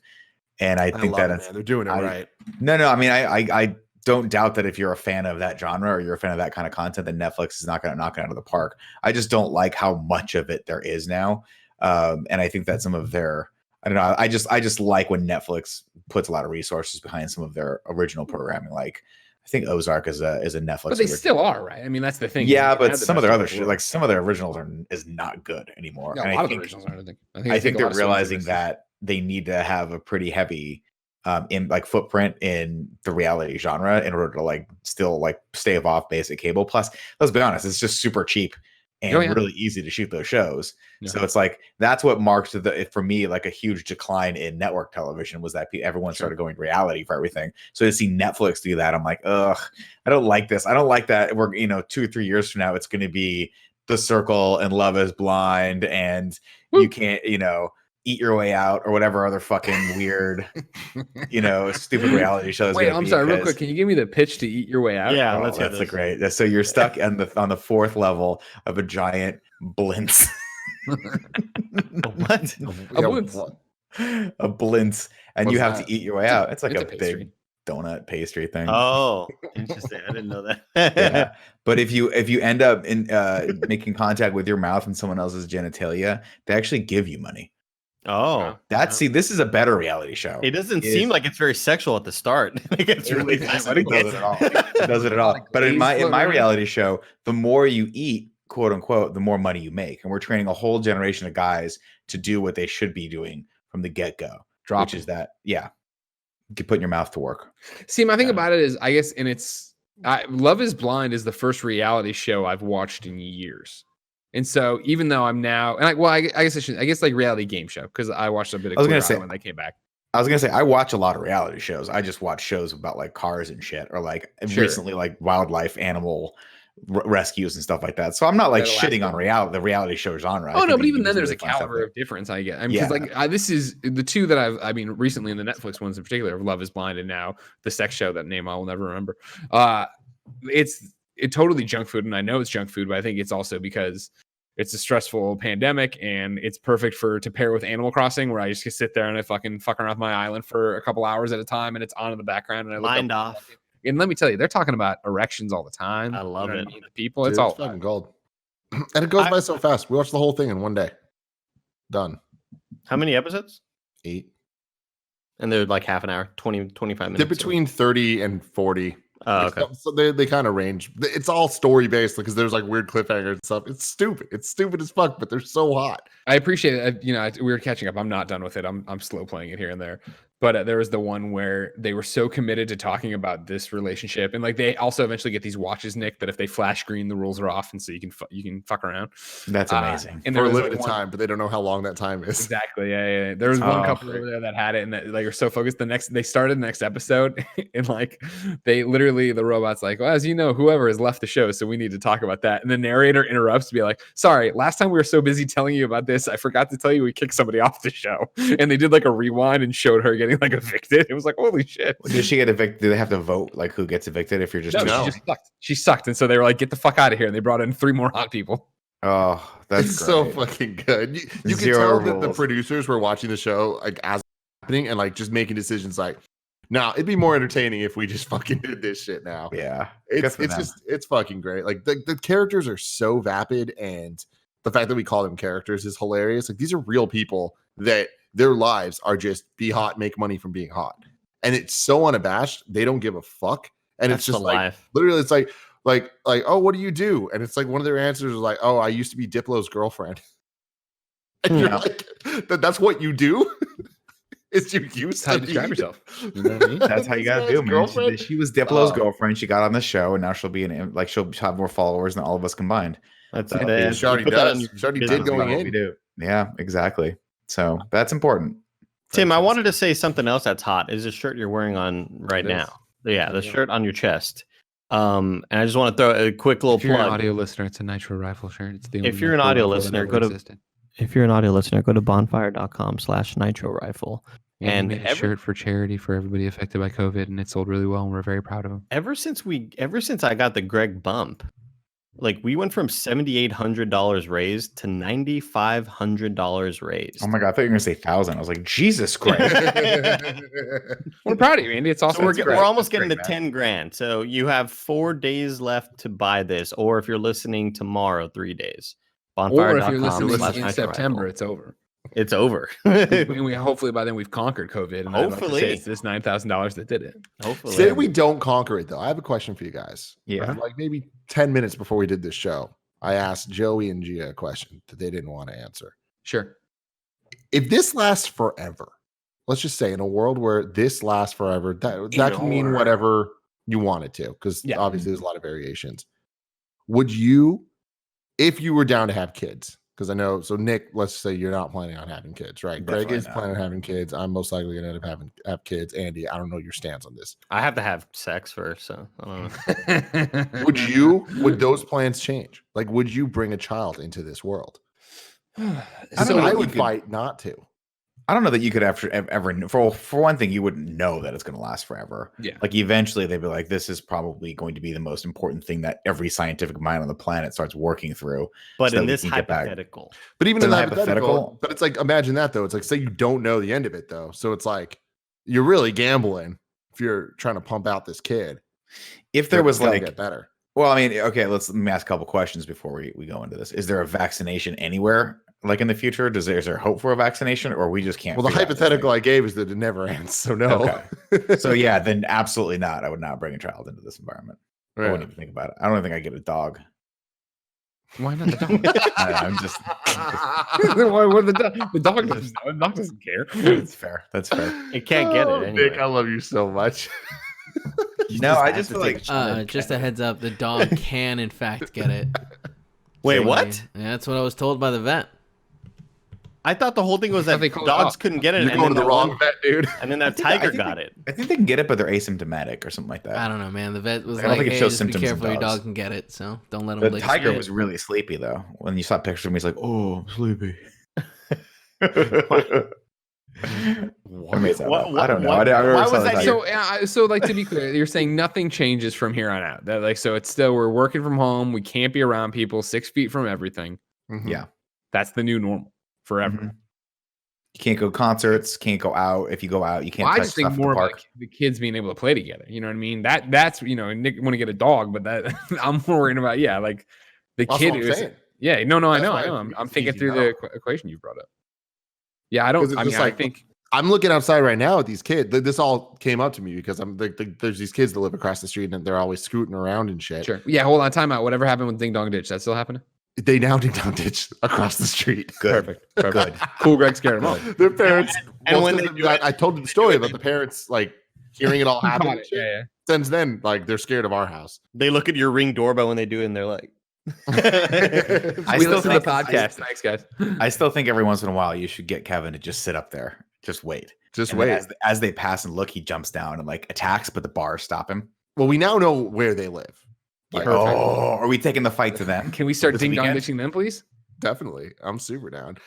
and I think that they're doing it right. No, I mean, I don't doubt that if you're a fan of that genre or you're a fan of that kind of content, then Netflix is not going to knock it out of the park. I just don't like how much of it there is now, and I think that some of their, I don't know, I just like when Netflix puts a lot of resources behind some of their original programming, like. I think Ozark is a Netflix. But they still are, right? I mean, that's the thing. Yeah, but some of their other shit, like some of their originals is not good anymore. Yeah, a lot of the originals aren't. I think they're realizing that they need to have a pretty heavy in like footprint in the reality genre in order to like still like stave off basic cable. Plus, let's be honest, it's just super cheap and really easy to shoot those shows. Yeah. So it's like that's what marked for me like a huge decline in network television was that everyone started going reality for everything. So to see Netflix do that, I'm like, ugh, I don't like this. I don't like that. We're 2 or 3 years from now, it's going to be The Circle and Love Is Blind, and you can't Eat Your Way Out or whatever other fucking weird stupid reality shows. Wait, I'm sorry, real quick. Can you give me the pitch to Eat Your Way Out? Yeah, that's a great. So you're stuck on the 4th level of a giant blintz. What? A blintz, and you have to eat your way out. It's like a big donut pastry thing. Oh, interesting. I didn't know that. Yeah. But if you end up in making contact with your mouth and someone else's genitalia, they actually give you money. Oh, See, this is a better reality show. It doesn't seem like it's very sexual at the start. It's really it doesn't at all. It doesn't at all. But in my reality show, the more you eat, quote unquote, the more money you make. And we're training a whole generation of guys to do what they should be doing from the get-go. Which is that, you can put your mouth to work. See, my thing about it is, I guess, Love is Blind is the first reality show I've watched in years. And so even though I'm now, I guess like reality game show, because I watched a bit of when they came back. I was gonna say I watch a lot of reality shows. I just watch shows about like cars and shit, or like recently like wildlife, animal rescues and stuff like that. So I'm not like shitting on the reality show genre. Oh no, but even then there's a caliber of difference. I get. I mean, because this is the two that recently in the Netflix ones in particular, Love is Blind, and now the sex show, that name I will never remember. It's totally junk food, and I know it's junk food, but I think it's also because it's a stressful pandemic, and it's perfect to pair with Animal Crossing, where I just can sit there and I fucking fuck around with my island for a couple hours at a time, and it's on in the background, and I mind off. And let me tell you, they're talking about erections all the time. I love it. The people, it's all fucking gold. And it goes by so fast. We watched the whole thing in one day. Done. How many episodes? 8. And they're like half an hour, 20, 25 minutes. They're between 30 and 40. Oh, okay. So they kind of range. It's all story based because there's like weird cliffhangers and stuff. It's stupid. It's stupid as fuck, but they're so hot. I appreciate it. We were catching up. I'm not done with it. I'm slow playing it here and there. But there was the one where they were so committed to talking about this relationship, and like they also eventually get these watches, Nick, that if they flash green, the rules are off, and so you can fuck around. That's amazing. And for a limited time, but they don't know how long that time is. Exactly. Yeah. There was one couple over there that had it, and that like are so focused. They started the next episode, and like they literally, the robot's like, well, as you know, whoever has left the show, so we need to talk about that. And the narrator interrupts to be like, sorry, last time we were so busy telling you about this, I forgot to tell you we kicked somebody off the show. And they did like a rewind and showed her getting like evicted. It was like, holy shit. Did she get evicted? Do they have to vote like who gets evicted if you're just she just sucked. She sucked. And so they were like, get the fuck out of here. And they brought in 3 more hot people. Oh, that's so fucking good. You can tell that the producers were watching the show like as happening and like just making decisions like, now it'd be more entertaining if we just fucking did this shit now. Yeah. It's fucking great. Like the characters are so vapid, and the fact that we call them characters is hilarious. Like these are real people that their lives are just be hot, make money from being hot. And it's so unabashed. They don't give a fuck. And That's it's just like, life. literally it's like, oh, what do you do? And it's like, one of their answers is like, oh, I used to be Diplo's girlfriend. And you're like, that's what you do? Is you used to describe yourself. You know what I mean? That's how you gotta do, man. She was Diplo's girlfriend. She got on the show, and now she'll have more followers than all of us combined. That's it. She already does. She already did going in. We do. Yeah, exactly. So that's important. Tim, I wanted to say something else that's hot. Is the shirt you're wearing on right now? Yeah, the shirt on your chest. And I just want to throw a quick little plug. If you're an audio listener, it's a Nitro Rifle shirt. It's the if you're an audio listener, go to bonfire.com/Nitro Rifle. And we made a shirt for charity for everybody affected by COVID, and it sold really well, and we're very proud of them. Ever since I got the Greg bump, like we went from $7,800 raised to $9,500 raised. Oh my god, I thought you were gonna say 1,000. I was like, Jesus Christ. We're proud of you, Andy. It's awesome. So we're almost getting to 10 grand. So you have 4 days left to buy this, or if you're listening tomorrow, 3 days. Bonfire.com. Or if you're listening in September, it's over. It's over. We hopefully by then we've conquered COVID. And hopefully it's this $9,000 that did it. Hopefully. Say we don't conquer it though. I have a question for you guys. Yeah. Like maybe 10 minutes before we did this show, I asked Joey and Gia a question that they didn't want to answer. Sure. If this lasts forever, let's just say in a world where this lasts forever, that can mean whatever you want it to, because obviously there's a lot of variations. Would you, if you were down to have kids? Because I know, so Nick, let's say you're not planning on having kids, right? Definitely Greg is not. planning on having kids. I'm most likely going to end up have kids. Andy, I don't know your stance on this. I have to have sex first, so I don't know. Would those plans change? Like, would you bring a child into this world? I would fight not to. I don't know that you could ever for one thing, you wouldn't know that it's going to last forever. Yeah. Like eventually they'd be like, this is probably going to be the most important thing that every scientific mind on the planet starts working through. But in this hypothetical. But even in the hypothetical, but it's like, imagine that though. It's like, say you don't know the end of it though. So it's like, you're really gambling if you're trying to pump out this kid. If there was like, get better. Well, I mean, okay, let me ask a couple questions before we go into this. Is there a vaccination anywhere? like in the future? Is there hope for a vaccination, or we just can't? Well, the hypothetical I gave is that it never ends, so no. Okay. So yeah, then absolutely not. I would not bring a child into this environment. I wouldn't even think about it. I don't think I get a dog. Why not the dog? I'm just. Why would the dog? The dog doesn't care. That's fair. That's fair. It can't get it anyway. Nick, I love you so much. I just feel like just a heads up, the dog can in fact get it. Wait, what? Yeah, that's what I was told by the vet. I thought the whole thing was that dogs couldn't get it. You're going to the wrong vet, dude. And then that tiger got it. I think they can get it, but they're asymptomatic or something like that. I don't know, man. The vet was I don't think it hey, shows just be symptoms in careful, your dogs. dog can get it, so don't let him The lick tiger shit. was really sleepy though. When you saw pictures of him, he's like, "Oh, I'm sleepy." I made that up. I don't know. Why was that? So like to be clear, you're saying nothing changes from here on out. That like so it's still we're working from home. We can't be around people 6 feet from everything. Mm-hmm. Yeah, that's the new normal forever. Mm-hmm. You can't go concerts. Can't go out. If you go out, you can't. Well, I touch just think stuff more at the of park. the kids being able to play together. You know what I mean? That's Nick want to get a dog, but that I'm more worried about. Yeah, like the That's kid what I'm is. saying. Yeah, no, I That's know. why I know. I'm thinking easy through now. the equation you brought up. Yeah, I don't. I mean, I think I'm looking outside right now at these kids. This all came up to me because there's these kids that live across the street and they're always scooting around and shit. sure. Yeah, hold on. Time out. Whatever happened with Ding Dong Ditch? That still happening? They now did down ditch across the street. Perfect. Good. Cool. Greg scared them off. Their parents. And when they do I told the story about the parents like hearing it all happen. Got it. Yeah. Since then, like they're scared of our house. They look at your Ring doorbell when they do it, and they're like, I We still listen to the think podcast. Thanks, guys. I still think every once in a while you should get Kevin to just sit up there, just wait, Just And wait. then as they pass and look, he jumps down and like attacks, but the bars stop him. Well, we now know where they live. Like, oh, are we taking the fight to them? Can we start This Ding Dong weekend? Ditching them, please? Definitely. I'm super down.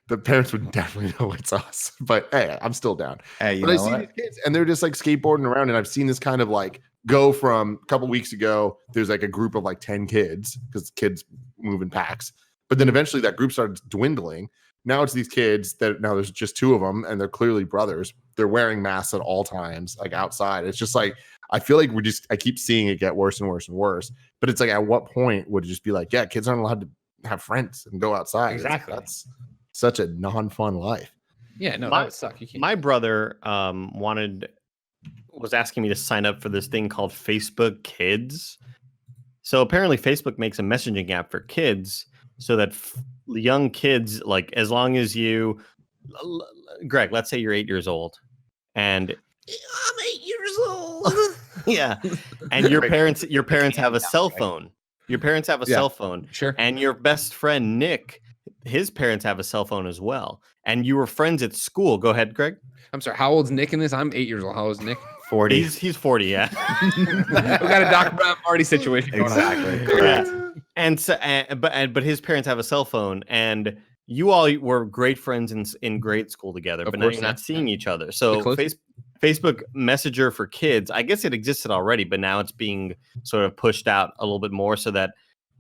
The parents would definitely know it's us. But hey, I'm still down. Hey, you But I know see what? these kids and they're just like skateboarding around. And I've seen this kind of like go from a couple weeks ago. There's like a group of like 10 kids because kids move in packs. But then eventually that group started dwindling. Now it's these kids that now there's just 2 of them and they're clearly brothers. They're wearing masks at all times, like outside. It's just like, I feel like I keep seeing it get worse and worse and worse. But it's like, at what point would it just be like, yeah, kids aren't allowed to have friends and go outside? Exactly. That's such a non-fun life. Yeah, no, that would suck. You can't. my brother was asking me to sign up for this thing called Facebook Kids. So apparently Facebook makes a messaging app for kids so that young kids, like as long as you, Greg, let's say you're 8 years old and I'm 8 years old. Yeah. And your parents have a cell phone. Your parents have a cell phone. Sure. And your best friend, Nick, his parents have a cell phone as well. And you were friends at school. Go ahead, Greg. I'm sorry. How old's Nick in this? I'm 8 years old. How old is Nick? 40. He's 40, yeah. We got a Doc Brown party situation going on. Exactly. Yeah. And so, but his parents have a cell phone, and you all were great friends in grade school together. Of But now course, you're yeah. not seeing each other. So close. Facebook Messenger for kids, I guess it existed already, but now it's being sort of pushed out a little bit more so that,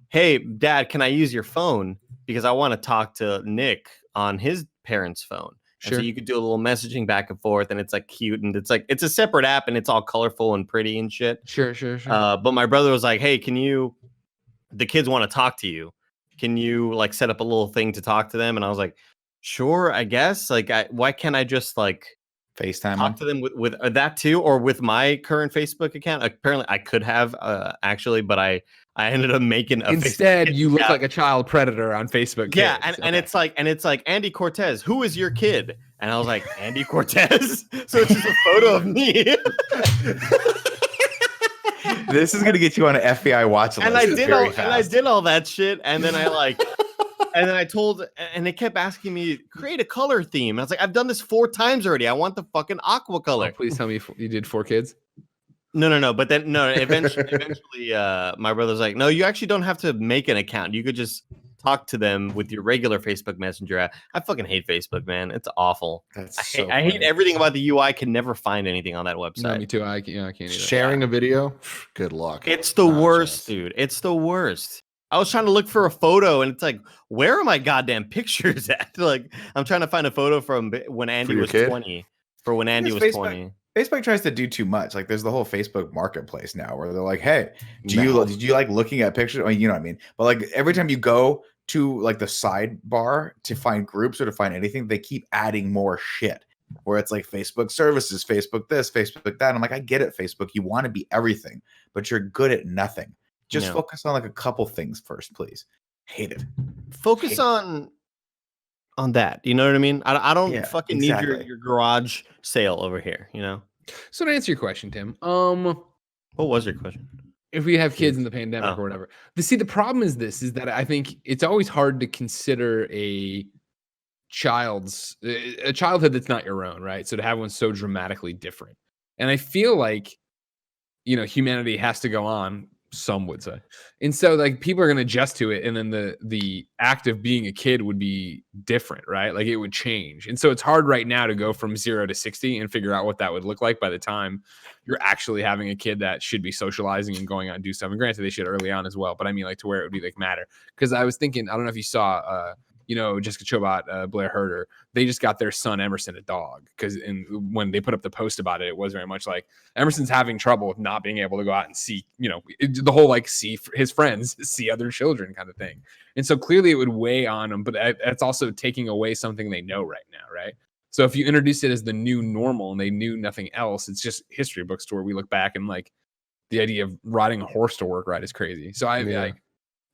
hey, Dad, can I use your phone? Because I want to talk to Nick on his parents' phone. Sure. And so you could do a little messaging back and forth, and it's like cute, and it's like it's a separate app, and it's all colorful and pretty and shit. Sure. But my brother was like, "Hey, the kids want to talk to you. Can you like set up a little thing to talk to them?" And I was like, "Sure, I guess. Like, why can't I just like FaceTime talk to them with that too, or with my current Facebook account?" Apparently, I could have actually, but I ended up making a Instead, Facebook you look account. like a child predator on Facebook. Yeah, Kids. and it's like Andy Cortez, who is your kid? And I was like, Andy Cortez. So it's just a photo of me. This is gonna get you on an FBI watch list. and I fast. did all that shit, and then and they kept asking me create a color theme. And I was like, I've done this 4 times already. I want the fucking aqua Oh, color. please tell me you did 4 kids. No. But then eventually, my brother's like, no, you actually don't have to make an account. You could just talk to them with your regular Facebook Messenger app. I fucking hate Facebook, man. It's awful. That's I hate everything about the UI. I can never find anything on that website. No, me too. I can't either. Sharing a video, good luck. It's the Not a worst, chance. dude. It's the worst. I was trying to look for a photo, and it's like, where are my goddamn pictures at? Like, I'm trying to find a photo from when Andy your was kid? 20. For when Andy was Facebook. 20. Facebook tries to do too much. Like there's the whole Facebook marketplace now where they're like, hey, did you like looking at pictures? I mean, you know what I mean? But like every time you go to like the sidebar to find groups or to find anything, they keep adding more shit. Where it's like Facebook services, Facebook this, Facebook that. I'm like, I get it, Facebook. You want to be everything, but you're good at nothing. Just focus on like a couple things first, please. Hate it. Focus on that. You know what I mean? I don't fucking need your garage sale over here, you know? So to answer your question, Tim, what was your question? If we have kids in the pandemic or whatever. The problem is that I think it's always hard to consider a childhood that's not your own, right? So to have one so dramatically different. And I feel like, humanity has to go on, some would say. And so like people are going to adjust to it. And then the act of being a kid would be different, right? Like it would change. And so it's hard right now to go from 0 to 60 and figure out what that would look like by the time you're actually having a kid that should be socializing and going out and do stuff. And granted, they should early on as well. But I mean, like to where it would be like matter. Because I was thinking, I don't know if you saw, Jessica Chobot, Blair Herter, they just got their son Emerson a dog because when they put up the post about it, it was very much like Emerson's having trouble with not being able to go out and see, the whole like see his friends, see other children kind of thing. And so clearly it would weigh on them, but that's also taking away something they know right now, right? So if you introduce it as the new normal and they knew nothing else, it's just history books to where we look back and like the idea of riding a horse to work, right, is crazy. So I'm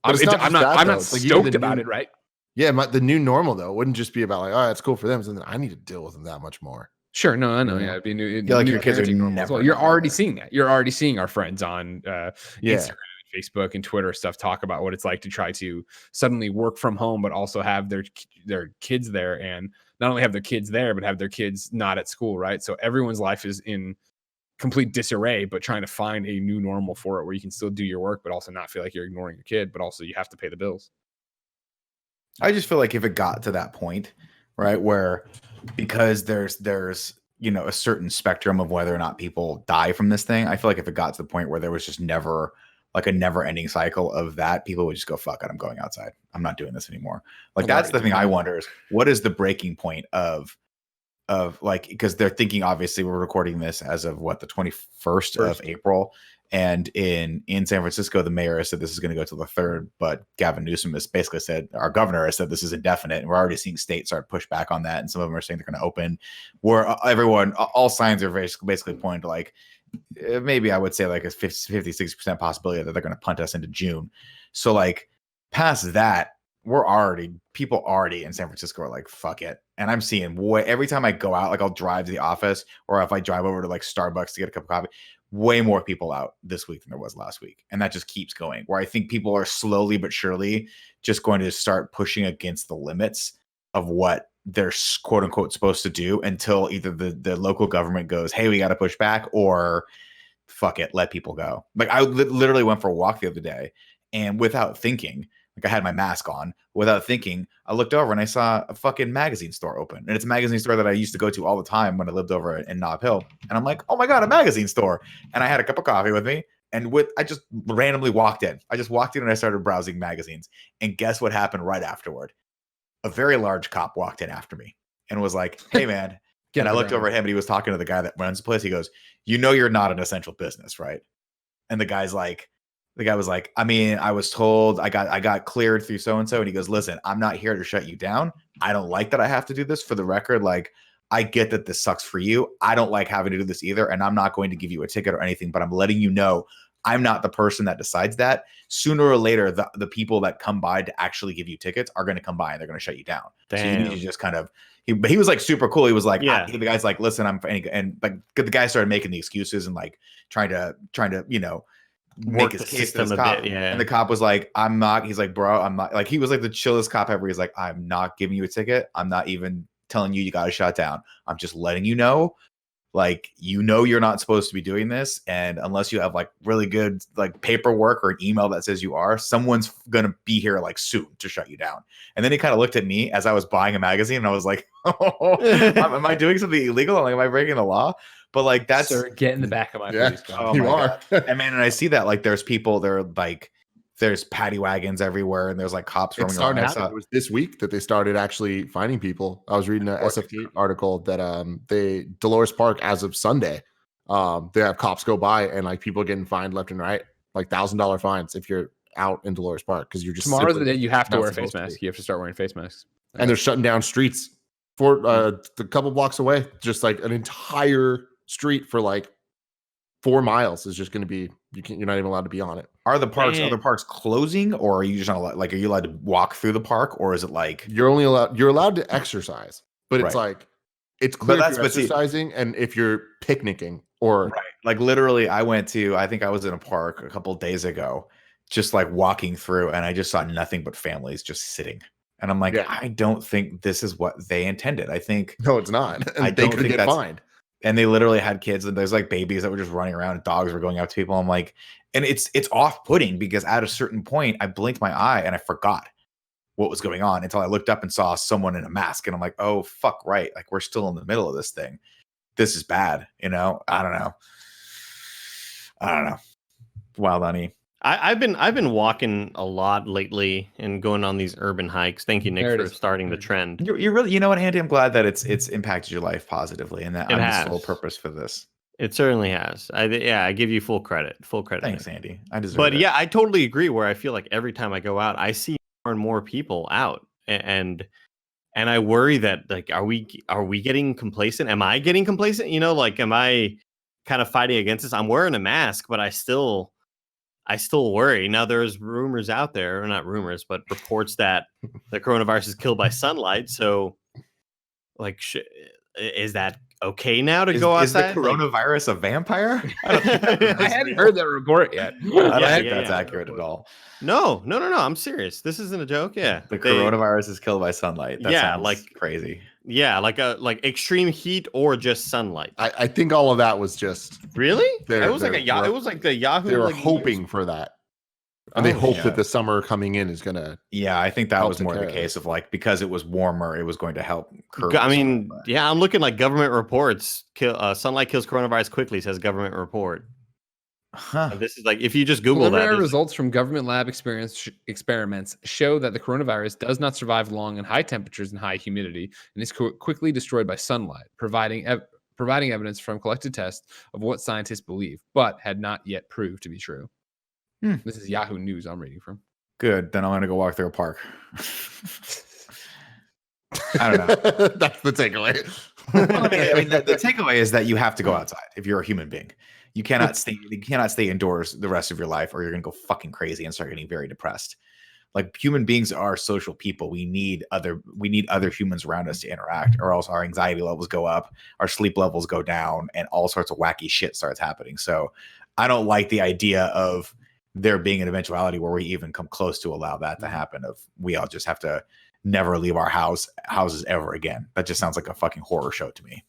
not stoked about it, right? Yeah, the new normal though wouldn't just be about like, oh, it's cool for them, so then I need to deal with them that much more. Sure, no, I know. Yeah, it'd be new. Like your kids are never. Well. You're already seeing that. You're already seeing our friends on Instagram, and Facebook, and Twitter stuff talk about what it's like to try to suddenly work from home, but also have their kids there, and not only have their kids there, but have their kids not at school, right? So everyone's life is in complete disarray, but trying to find a new normal for it, where you can still do your work, but also not feel like you're ignoring your kid, but also you have to pay the bills. I just feel like if it got to that point, right, where because there's a certain spectrum of whether or not people die from this thing, I feel like if it got to the point where there was just never like a never-ending cycle of that, people would just go, fuck it, I'm going outside. I'm not doing this anymore. Like that's the thing I wonder is what is the breaking point of like, because they're thinking, obviously we're recording this as of the 21st of April. And in San Francisco, the mayor has said this is going to go to the 3rd, but Gavin Newsom has basically said, our governor has said this is indefinite, and we're already seeing states start push back on that, and some of them are saying they're going to open. Where all signs are basically pointing to like maybe I would say like a 50-60% possibility that they're going to punt us into June. So like past that, people already in San Francisco are like, fuck it. And I'm seeing every time I go out, like I'll drive to the office, or if I drive over to like Starbucks to get a cup of coffee, way more people out this week than there was last week. And that just keeps going, where I think people are slowly but surely just going to start pushing against the limits of what they're quote unquote supposed to do until either the local government goes, hey, we got to push back, or fuck it, let people go. Like I literally went for a walk the other day, and without thinking, like I had my mask on, without thinking, I looked over and I saw a fucking magazine store open. And it's a magazine store that I used to go to all the time when I lived over in Nob Hill. And I'm like, oh my God, a magazine store. And I had a cup of coffee with me. And I just randomly walked in. I just walked in and I started browsing magazines. And guess what happened right afterward? A very large cop walked in after me and was like, hey, man. And I looked over at him and he was talking to the guy that runs the place. He goes, you're not an essential business, right? And the guy was like, I mean, I was told I got cleared through so-and-so. And he goes, listen, I'm not here to shut you down. I don't like that I have to do this. For the record, like, I get that this sucks for you. I don't like having to do this either. And I'm not going to give you a ticket or anything, but I'm letting you know I'm not the person that decides that. Sooner or later, the people that come by to actually give you tickets are going to come by and they're going to shut you down. Damn. So you need to just kind of, but he was like super cool. He was like, the guy's like, listen, and like the guy started making the excuses and like trying to, make his case to this cop. And the cop was like, I'm not, he's like, bro, I'm not, like, he was like the chillest cop ever. He's like, I'm not giving you a ticket. I'm not even telling you got to shut down. I'm just letting you know, like, you're not supposed to be doing this. And unless you have like really good like paperwork or an email that says you are, someone's going to be here like soon to shut you down. And then he kind of looked at me as I was buying a magazine and I was like, am I doing something illegal? Like, am I breaking the law? But like, that's get in the back of my police car. You are. And man, and I see that like there's people, there's paddy wagons everywhere, and there's like cops roaming around. It was this week that they started actually finding people. I was reading an SFT article that Dolores Park, as of Sunday, they have cops go by and like people getting fined left and right, like $1,000 fines if you're out in Dolores Park because you're just tomorrow's the day you have to not wear a face supposed to mask. be. You have to start wearing face masks. And they're shutting down streets for a couple blocks away. Just like an entire street for like 4 miles is just going to be you're not even allowed to be on it. Are the other parks closing, or are you just not like? Are you allowed to walk through the park, or is it like you're allowed to exercise, but it's like it's clear if you're exercising and if you're picnicking or like literally. I think I was in a park a couple of days ago, just like walking through, and I just saw nothing but families just sitting. And I'm like, I don't think this is what they intended. I think no, it's not. And I they don't could think get that's fined. And they literally had kids, and there's like babies that were just running around, and dogs were going up to people. I'm like, and it's off-putting because at a certain point, I blinked my eye and I forgot what was going on until I looked up and saw someone in a mask, and I'm like, oh fuck, right, like we're still in the middle of this thing. This is bad, I don't know. Wild honey. I've been walking a lot lately and going on these urban hikes. Thank you, Nick, for starting the trend. You're really, you know what, Andy? I'm glad that it's impacted your life positively, and that I'm the sole purpose for this. It certainly has. I give you full credit. Thanks, Nick. Andy. I deserve it. But yeah, I totally agree. Where I feel like every time I go out, I see more and more people out, and I worry that like, are we getting complacent? Am I getting complacent? Like, am I kind of fighting against this? I'm wearing a mask, but I still worry. Now, there's rumors out there, or not rumors, but reports that the coronavirus is killed by sunlight. So, like, is that okay now to go outside? Is the coronavirus a vampire? I hadn't heard that report yet. I don't think that's accurate at all. No. I'm serious. This isn't a joke. Yeah, the coronavirus is killed by sunlight. That sounds like crazy. Yeah, like extreme heat or just sunlight. I think all of that was just really. It was like the Yahoo. They were hoping for that, and they hope that the summer coming in is gonna. Yeah, I think that was more the case of like because it was warmer, it was going to help curb. I mean, I'm looking like government reports. Sunlight kills coronavirus quickly, says government report. This is like if you just Google that. Results from government lab experiments show that the coronavirus does not survive long in high temperatures and high humidity, and is quickly destroyed by sunlight, providing evidence from collected tests of what scientists believe, but had not yet proved to be true. This is Yahoo News I'm reading from. Good. Then I'm going to go walk through a park. I don't know. That's the takeaway. I mean, the takeaway is that you have to go outside if you're a human being. You cannot stay indoors the rest of your life, or you're going to go fucking crazy and start getting very depressed. Like, human beings are social people. We need other humans around us to interact, or else our anxiety levels go up, our sleep levels go down, and all sorts of wacky shit starts happening. So I don't like the idea of there being an eventuality where we even come close to allow that to happen, of we all just have to never leave our houses ever again. That just sounds like a fucking horror show to me.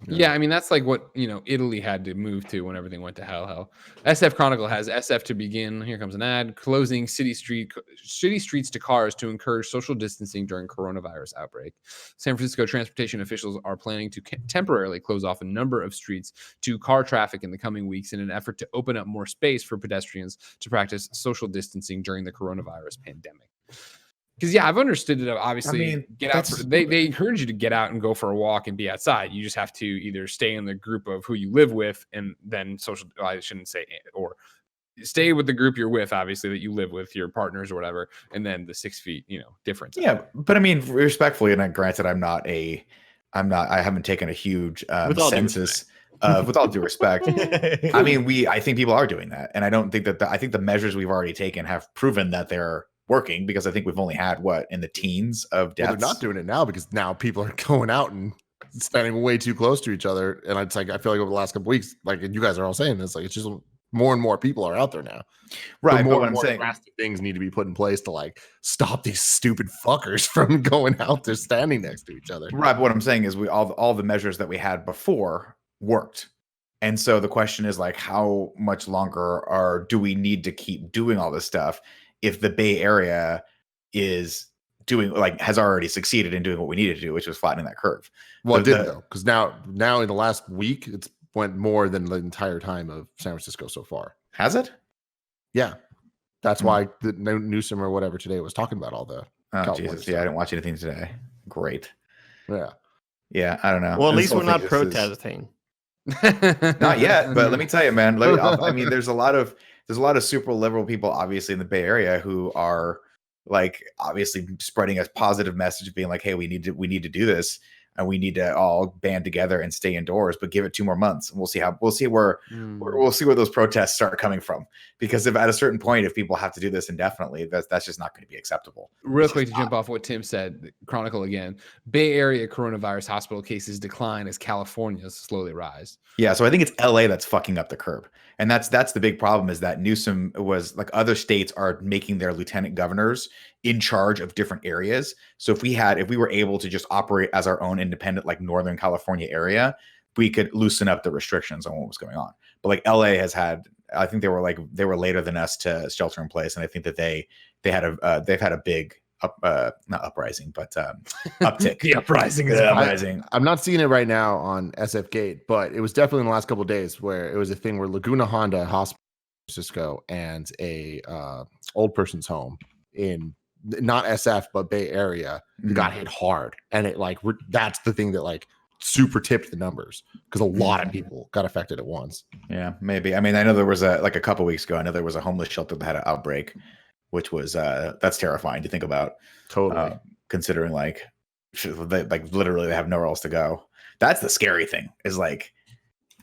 Yeah, I mean, that's like what Italy had to move to when everything went to hell. SF Chronicle has SF to begin. Here comes an ad. Closing city streets to cars to encourage social distancing during coronavirus outbreak. San Francisco transportation officials are planning to temporarily close off a number of streets to car traffic in the coming weeks in an effort to open up more space for pedestrians to practice social distancing during the coronavirus pandemic. Because I've understood it. Obviously, get out. They encourage you to get out and go for a walk and be outside. You just have to either stay in the group of who you live with, and then social. I shouldn't say, or stay with the group you're with. Obviously, that you live with, your partners or whatever, and then the 6 feet, difference. Yeah, but I mean, respectfully, and granted, I haven't taken a huge census. With all due respect, I think people are doing that, and I don't think that. I think the measures we've already taken have proven that they're working, because I think we've only had in the teens of deaths. Well, they're not doing it now because now people are going out and standing way too close to each other, and it's like I feel like over the last couple of weeks, like you guys are all saying this, like it's just more and more people are out there now, right? So more and more drastic things need to be put in place to like stop these stupid fuckers from going out there standing next to each other, right? But what I'm saying is all the measures that we had before worked. And so the question is like, how much longer do we need to keep doing all this stuff if the Bay Area is has already succeeded in doing what we needed to do, which was flattening that curve? Well, it did though, because now in the last week, it's went more than the entire time of San Francisco so far. Has it? Yeah. That's why the Newsom or whatever today was talking about all the. Oh, Jesus. Yeah, I didn't watch anything today. Great. Yeah. Yeah, I don't know. Well, at least we're not protesting. Not yet, but let me tell you, man. There's a lot of there's a lot of super liberal people, obviously, in the Bay Area who are like obviously spreading a positive message, being like, hey, we need to do this, and we need to all band together and stay indoors, but give it 2 more months, and we'll see where those protests start coming from. Because if at a certain point, if people have to do this indefinitely, that's just not going to be acceptable. Real quick to jump off what Tim said, Chronicle again, Bay Area coronavirus hospital cases decline as California's slowly rise. Yeah, so I think it's LA that's fucking up the curb. And that's the big problem, is that Newsom was like, other states are making their lieutenant governors in charge of different areas. So if we were able to just operate as our own independent, like Northern California area, we could loosen up the restrictions on what was going on. But like LA has had, I think they were later than us to shelter in place. And I think that they've had a big not uprising, but uptick. The uprising is uprising. I'm not seeing it right now on SF Gate, but it was definitely in the last couple of days where it was a thing where Laguna Honda Hospital in San Francisco and a old person's home in not SF but Bay Area got hit hard, and it like that's the thing that like super tipped the numbers, because a lot of people got affected at once. Yeah, maybe. I mean, I know there was a couple weeks ago, I know there was a homeless shelter that had an outbreak, which was that's terrifying to think about. Totally. Considering like literally they have nowhere else to go. That's the scary thing, is like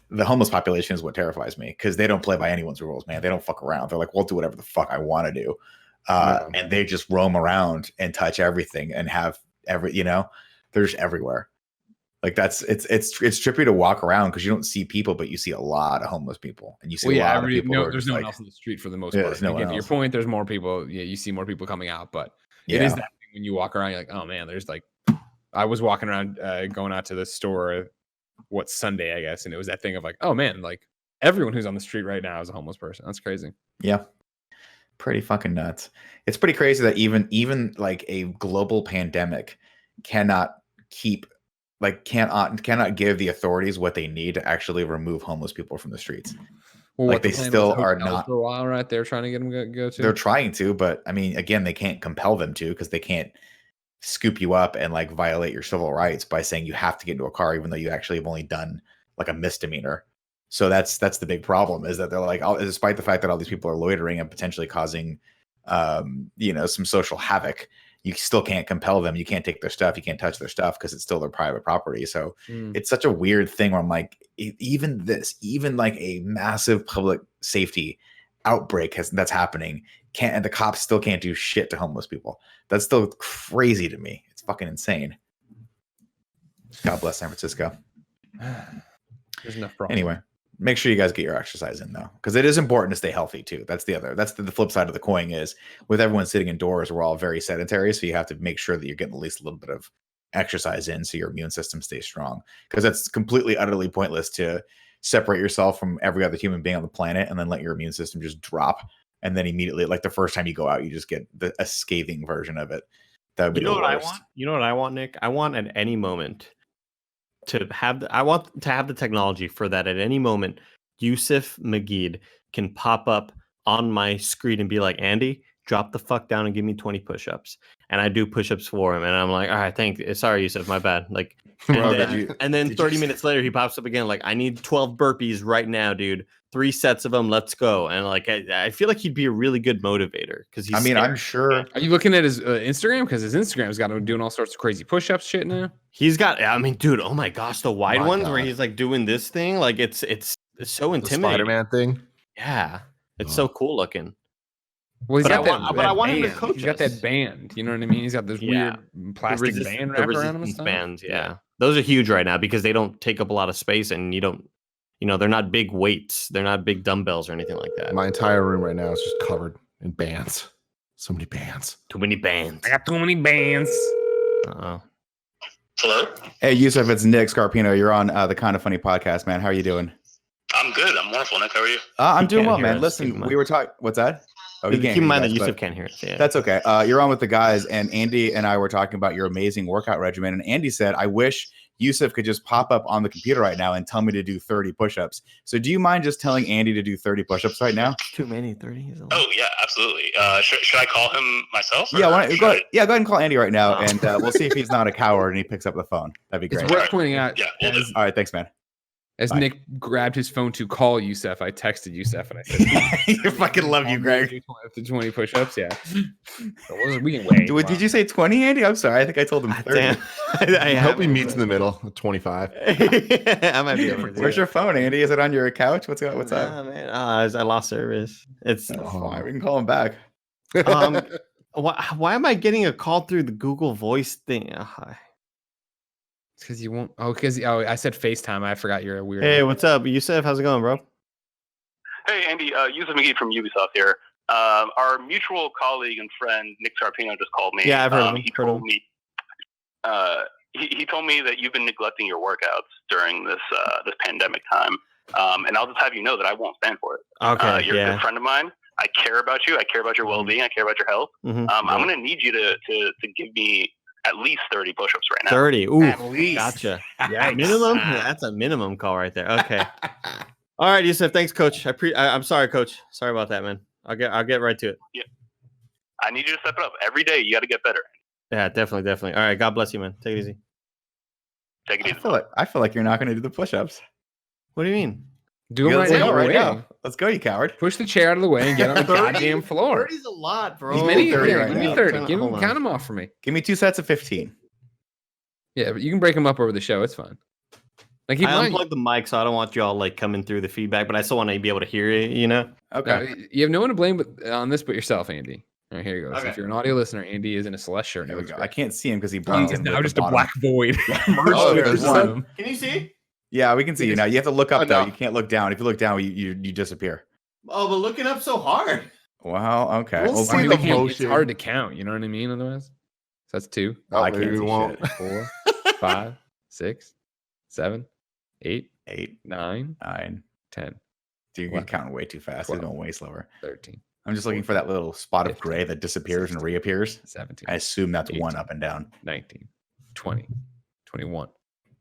the homeless population is what terrifies me, because they don't play by anyone's rules, man. They don't fuck around. They're like, we'll do whatever the fuck I want to do. And they just roam around and touch everything and have they're just everywhere. Like it's trippy to walk around, because you don't see people, but you see a lot of homeless people, and you see a lot of people. There's no one else on the street for the most part. No, to your point, there's more people. Yeah, you see more people coming out, but it is that thing when you walk around, you're like, oh man, there's like, I was walking around going out to the store, Sunday, I guess, and it was that thing of like, oh man, like everyone who's on the street right now is a homeless person. That's crazy. Yeah. Pretty fucking nuts. It's pretty crazy that even like a global pandemic cannot give the authorities what they need to actually remove homeless people from the streets. Well, like they still are not for a while, right? They're trying to get them to go to. They're trying to, but I mean, again, they can't compel them to, because they can't scoop you up and like violate your civil rights by saying you have to get into a car, even though you actually have only done like a misdemeanor. So that's the big problem, is that they're like, despite the fact that all these people are loitering and potentially causing, some social havoc, you still can't compel them. You can't take their stuff. You can't touch their stuff, because it's still their private property. So it's such a weird thing where I'm like, even like a massive public safety outbreak that's happening, and the cops still can't do shit to homeless people. That's still crazy to me. It's fucking insane. God bless San Francisco. There's enough problems. Anyway, make sure you guys get your exercise in, though, because it is important to stay healthy too. That's the flip side of the coin, is with everyone sitting indoors, we're all very sedentary. So you have to make sure that you're getting at least a little bit of exercise in, so your immune system stays strong, because that's completely, utterly pointless to separate yourself from every other human being on the planet and then let your immune system just drop. And then immediately, like the first time you go out, you just get a scathing version of it. That would be the worst. I want? You know what I want, Nick? I want at any moment to have the technology for that. At any moment, Yusuf Mageed can pop up on my screen and be like, Andy, drop the fuck down and give me 20 push-ups. And I do push-ups for him. And I'm like, all right, sorry, Yusuf, my bad. Like, and then 30 minutes later, he pops up again. Like, I need 12 burpees right now, dude. 3 sets of them. Let's go. And like, I feel like he'd be a really good motivator, because he's. I mean, I'm sure. Are you looking at his Instagram? Because his Instagram's got him doing all sorts of crazy push-ups shit now. He's got. I mean, dude. Oh my gosh, the wide ones where he's like doing this thing. Like it's so intimidating. The Spider-Man thing. Yeah, it's so cool looking. Well, I want him to coach. He's got that band. You know what I mean? He's got this weird plastic band wrapped around him and stuff. Bands, yeah. Those are huge right now, because they don't take up a lot of space, and you don't. They're not big weights. They're not big dumbbells or anything like that. My entire room right now is just covered in bands. So many bands. Too many bands. I got too many bands. Uh-oh. Hello? Hey, Yusuf, it's Nick Scarpino. You're on the Kind of Funny podcast, man. How are you doing? I'm good. I'm wonderful, Nick. How are you? I'm doing well, man. Listen, we were talking. What's that? Oh, keep in mind that Yusuf can't hear us. Yeah. That's okay. You're on with the guys, and Andy and I were talking about your amazing workout regimen. And Andy said, I wish Yusuf could just pop up on the computer right now and tell me to do 30 push-ups. So do you mind just telling Andy to do 30 push-ups right now? Too many. 30 is a lot. Oh, yeah, absolutely. Should I call him myself? Yeah, go ahead and call Andy right now, and we'll see if he's not a coward and he picks up the phone. That'd be great. It's worth pointing out. Yeah, we'll do. All right, thanks, man. As Bye. Nick grabbed his phone to call Yusef, I texted Yusef and I said, "You fucking love you, Greg." After 20 push-ups, yeah. We can wait. Did you say 20, Andy? I'm sorry. I think I told him 30. Damn. I hope he meets in the middle, 25. I might be able to do Where's it. your phone, Andy? Is it on your couch? What's up? Nah, man. I lost service. It's That's fine. We can call him back. why am I getting a call through the Google Voice thing? Because you won't. I said FaceTime. I forgot you're a weird. Hey, what's up, Yusef? How's it going, bro? Hey, Andy. Yusuf McGee from Ubisoft here. Our mutual colleague and friend Nick Scarpino just called me. Yeah, I've heard of him. He told me. He told me that you've been neglecting your workouts during this pandemic time. And I'll just have you know that I won't stand for it. Okay, you're a good friend of mine. I care about you. I care about your well-being. I care about your health. Mm-hmm. I'm going to need you to give me at least 30 push-ups right now. 30. Ooh, At least. gotcha. Yikes. Minimum? Yeah, that's a minimum call right there. Okay. All right, Yusuf. Thanks, Coach. I'm sorry, Coach. Sorry about that, man. I'll get right to it. Yeah. I need you to step it up every day. You got to get better. Yeah, definitely. All right. God bless you, man. Take it easy. Take it easy. I feel like you're not going to do the push-ups. What do you mean? Do it right Let's now. go right Away. now. Let's go, you coward. Push the chair out of the way and get on the 30? goddamn floor. 30's a lot, bro. As many, 30 yeah, right give me now. 30. Hold on. Count them off for me. Give me 2 sets of 15. Yeah, but you can break them up over the show. It's fine. Like, I unplugged the mic, so I don't want y'all like coming through the feedback, but I still want to be able to hear it, you know? Okay. You have no one to blame on this but yourself, Andy. All right, here you go. So Okay. if you're an audio listener, Andy is in a Celeste shirt. There we Looks go. great. I can't see him because he He's blends in now with just the a bottom. black void. Oh, There's there's one. Can you see? Yeah, we can see you now. You have to look up, though. no. You can't look down. If you look down, you disappear. Oh, but looking up so hard. Wow. Okay. We'll Well, see I mean, the we can't- it's motion. hard to count. You know what I mean? Otherwise, so that's 2, Oh, I maybe can't we see won't. shit. 4, 5, 6, 7, 8, 8, 9, 9. 10, Dude, you're counting way too fast. It's 12. going way slower. 13, I'm just looking for that little spot of 15, gray that disappears and 16, reappears. 17, I assume that's 1 18. up and down. 19, 20, 21,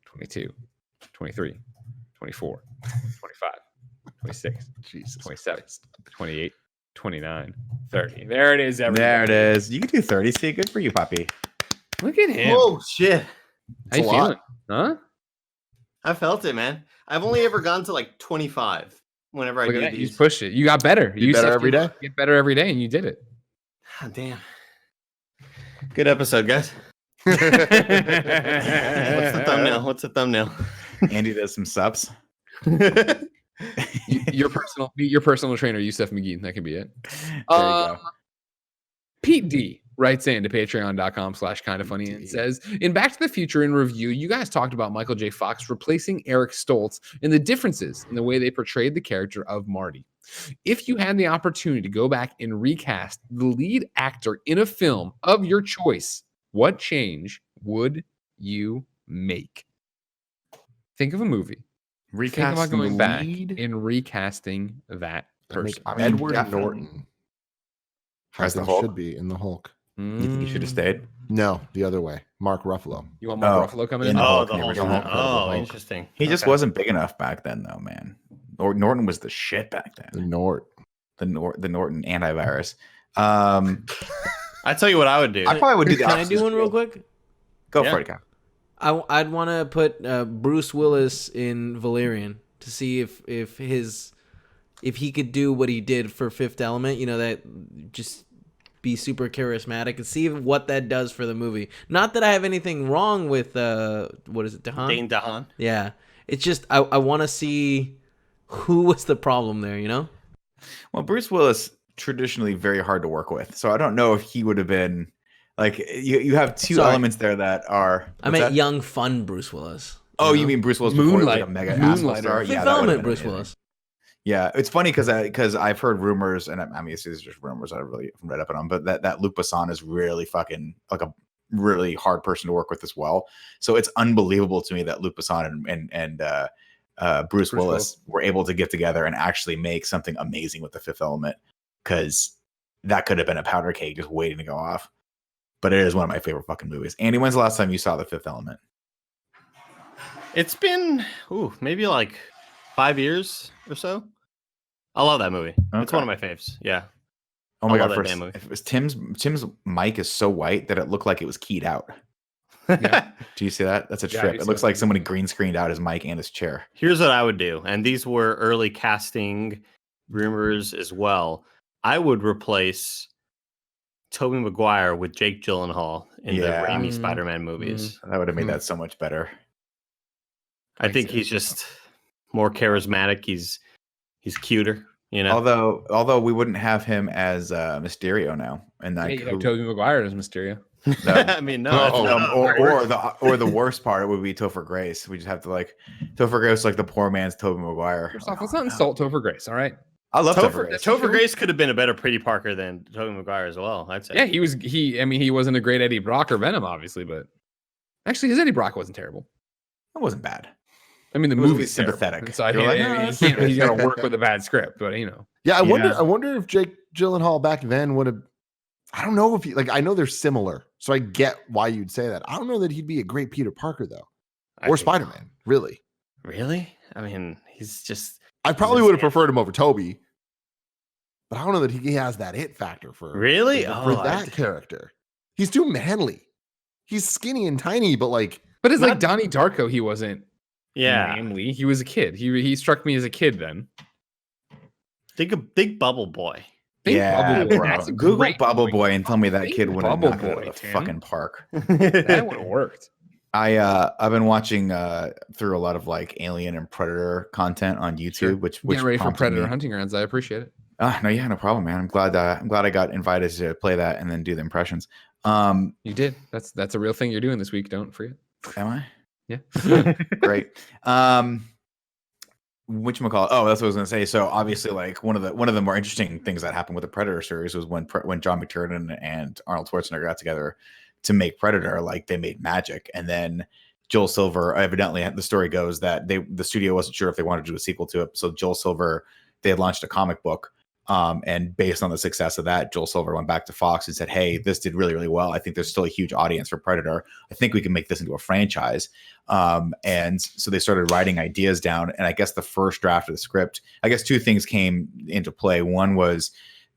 22, 23, 24, 25, 26, Jesus 27, Christ. 28, 29, 30. There it is, everybody. There it is. You can do 30. See, good for you, puppy. Look at him. Oh, shit. How you a lot. feeling? Huh? I felt it, man. I've only ever gone to like 25 whenever I Look at do that. You these. pushed it. You got better. You better said every day? Get better every day, and you did it. Ah, damn. Good episode, guys. What's the thumbnail? What's the thumbnail? Andy does some subs. Your personal trainer, Yusef McGee. That could be it. There you go. Pete D writes in to patreon.com/kindafunny and says, in Back to the Future in review, you guys talked about Michael J. Fox replacing Eric Stoltz and the differences in the way they portrayed the character of Marty. If you had the opportunity to go back and recast the lead actor in a film of your choice, what change would you make? Think of a movie. Think about Recasting going the back lead? and recasting that person. I mean, Edward definitely. Norton. As the As Hulk? should be in the Hulk. You think he should have stayed? No, the other way. Mark Ruffalo. You want Mark Oh, Ruffalo coming in in? the Oh, Hulk, the the whole original time. Hulk. Oh, Hulk. interesting. He just Okay. wasn't big enough back then, though, man. Or Norton was the shit back The then. Nort. The Norton antivirus. I tell you what I would do. I probably would do the Can I opposite. do one real quick? Go Yeah. for it, Kyle. I'd want to put Bruce Willis in Valerian to see if he could do what he did for Fifth Element. You know, that just be super charismatic and see what that does for the movie. Not that I have anything wrong with what is it, DeHaan? Dane DeHaan. Yeah, it's just I want to see who was the problem there. You know? Well, Bruce Willis traditionally very hard to work with, so I don't know if he would have been like you have two Sorry. elements there that are. I what's meant that? young, fun Bruce Willis. Oh, know? you mean Bruce Willis before he was, like, a Moonlight- mega Moonlighter. asshole star? Fifth Yeah, that would have Element been Bruce amazing. Willis? Yeah, it's funny because I've heard rumors, and I mean these are just rumors. I really haven't read up on them, but that Luc Besson is really fucking like a really hard person to work with as well. So it's unbelievable to me that Luc Besson and Bruce Willis were able to get together and actually make something amazing with the Fifth Element, because that could have been a powder keg just waiting to go off. But it is one of my favorite fucking movies. Andy, when's the last time you saw the Fifth Element? It's been maybe like 5 years or so. I love that movie. It's Okay. one of my faves. Yeah. Oh my I god! love that First, damn movie. if it was Tim's mic is so white that it looked like it was keyed out. Yeah. Do you see that? That's a Yeah, I trip. do It see looks that. like somebody green screened out his mic and his chair. Here's what I would do, and these were early casting rumors as well. I would replace Tobey Maguire with Jake Gyllenhaal in the Raimi Spider-Man movies. That would have made that so much better. I think he's just more charismatic. He's cuter, you know. Although we wouldn't have him as Mysterio now, and like you have Tobey Maguire as Mysterio. I mean, or the worst part would be Topher Grace. We just have to like Topher Grace, like the poor man's Tobey Maguire. First off, let's not insult Topher Grace. All right. I love Topher Grace. Topher Grace could have been a better Pretty Parker than Tobey Maguire as well. I'd say. Yeah, he was. I mean, he wasn't a great Eddie Brock or Venom, obviously, but actually, his Eddie Brock wasn't terrible. That wasn't bad. I mean, the movie's sympathetic. So he's got to work with a bad script, but Yeah, I wonder if Jake Gyllenhaal back then would have. I don't know if he I know they're similar, so I get why you'd say that. I don't know that he'd be a great Peter Parker though, or Spider-Man. Really? Really? I mean, he's just. I probably would have preferred him over Toby, but I don't know that he has that it factor for that character. He's too manly. He's skinny and tiny, but But it's like Donnie Darko. He wasn't. Yeah, manly. He was a kid. He struck me as a kid then. Think of Big Bubble Boy. Bro. Google Bubble Boy and tell me that kid wouldn't have knocked it out of the fucking park. That would have worked. I've been watching through a lot of like Alien and Predator content on YouTube, Sure. which Get ready for Predator Hunting Grounds. I appreciate it. No problem, man. I'm glad I got invited to play that and then do the impressions. You did. That's a real thing you're doing this week. Don't forget. Am I? Yeah. Great. Whatchamacallit? Oh, that's what I was gonna say. So obviously, like one of the more interesting things that happened with the Predator series was when John McTiernan and Arnold Schwarzenegger got together to make Predator. Like they made magic, and then Joel Silver, evidently, the story goes that the studio wasn't sure if they wanted to do a sequel to it. So Joel Silver, they had launched a comic book. And based on the success of that, Joel Silver went back to Fox and said, "Hey, this did really, really well. I think there's still a huge audience for Predator. I think we can make this into a franchise." And so they started writing ideas down. And I guess the first draft of the script, I guess two things came into play. One was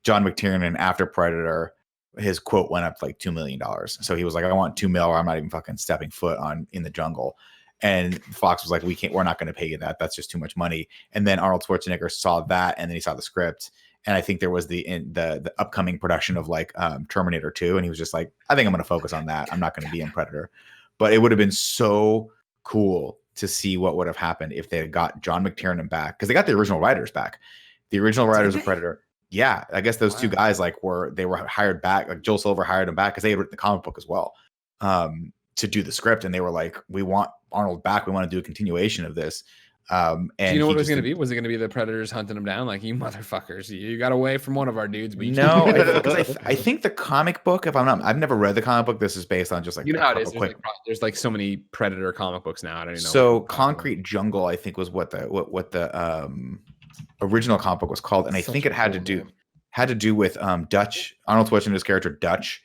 John McTiernan after Predator, his quote went up to like $2 million. So he was like, "I want $2 million, or I'm not even fucking stepping foot in the jungle." And Fox was like, we're not going to pay you that. That's just too much money. And then Arnold Schwarzenegger saw that, and then he saw the script. And I think there was the upcoming production of like Terminator 2. And he was just like, I think I'm going to focus on that. I'm not going to be in Predator. But it would have been so cool to see what would have happened if they had got John McTiernan back. Because they got the original writers back. The original writers of Predator. Yeah. I guess those two guys were hired back. Like Joel Silver hired them back because they had written the comic book as well to do the script. And they were like, we want Arnold back. We want to do a continuation of this. And do you know what it was going to be? Was it going to be the Predators hunting them down? Like, you motherfuckers, you got away from one of our dudes. But no, I think the comic book, I've never read the comic book. This is based on just like, you know how it is. There's like so many Predator comic books now. I don't even know. So Concrete Jungle, I think, was what the original comic book was called. And I think it had to do with Dutch, Arnold Schwarzenegger's character, Dutch,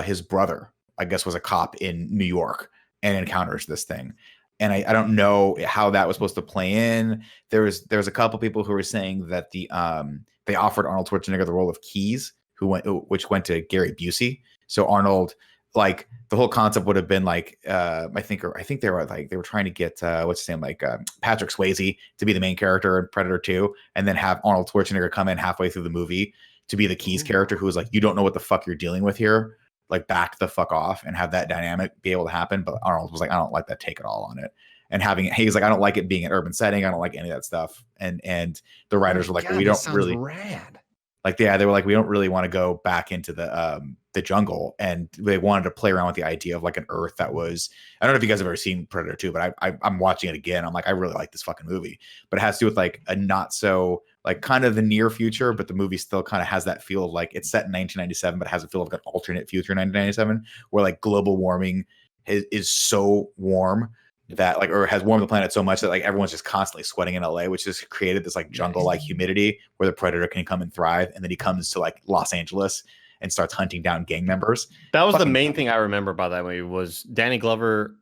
his brother, I guess, was a cop in New York and encounters this thing. And I don't know how that was supposed to play in. There's a couple people who were saying that they offered Arnold Schwarzenegger the role of Keys, which went to Gary Busey. So Arnold, like the whole concept would have been like I think they were trying to get what's his name, like Patrick Swayze to be the main character in Predator 2, and then have Arnold Schwarzenegger come in halfway through the movie to be the Keys character who was like, you don't know what the fuck you're dealing with here. Like back the fuck off, and have that dynamic be able to happen. But Arnold was like, I don't like that take at all on it. And he's like, I don't like it being an urban setting. I don't like any of that stuff. And the writers were like, we don't really rad. Like, yeah, they were like, we don't really want to go back into the jungle. And they wanted to play around with the idea of like an Earth that was, I don't know if you guys have ever seen Predator 2, but I'm watching it again. I'm like, I really like this fucking movie, but it has to do with like a not so like kind of the near future, but the movie still kind of has that feel of like it's set in 1997, but has a feel of like an alternate future in 1997, where like global warming is so warm that like, or has warmed the planet so much that like everyone's just constantly sweating in LA, which has created this like jungle like humidity where the Predator can come and thrive. And then he comes to like Los Angeles and starts hunting down gang members. That was the main thing I remember about that movie was Danny Glover,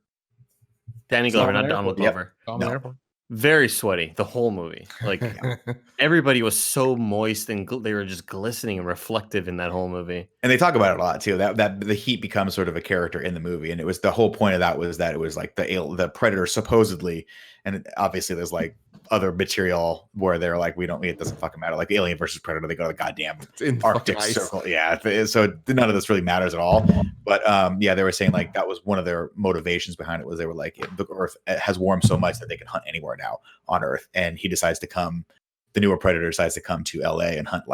not Donald Glover. No. Very sweaty, the whole movie. Like everybody was so moist and they were just glistening and reflective in that whole movie. And they talk about it a lot too. That the heat becomes sort of a character in the movie, and it was the whole point of that was that it was like the predator supposedly, and obviously there's like other material where they're like, it doesn't fucking matter. Like Alien versus Predator, they go to the goddamn Arctic Circle. Yeah, so none of this really matters at all. But they were saying like that was one of their motivations behind it was they were like the Earth has warmed so much that they can hunt anywhere now on Earth, and the newer Predator decides to come to LA and hunt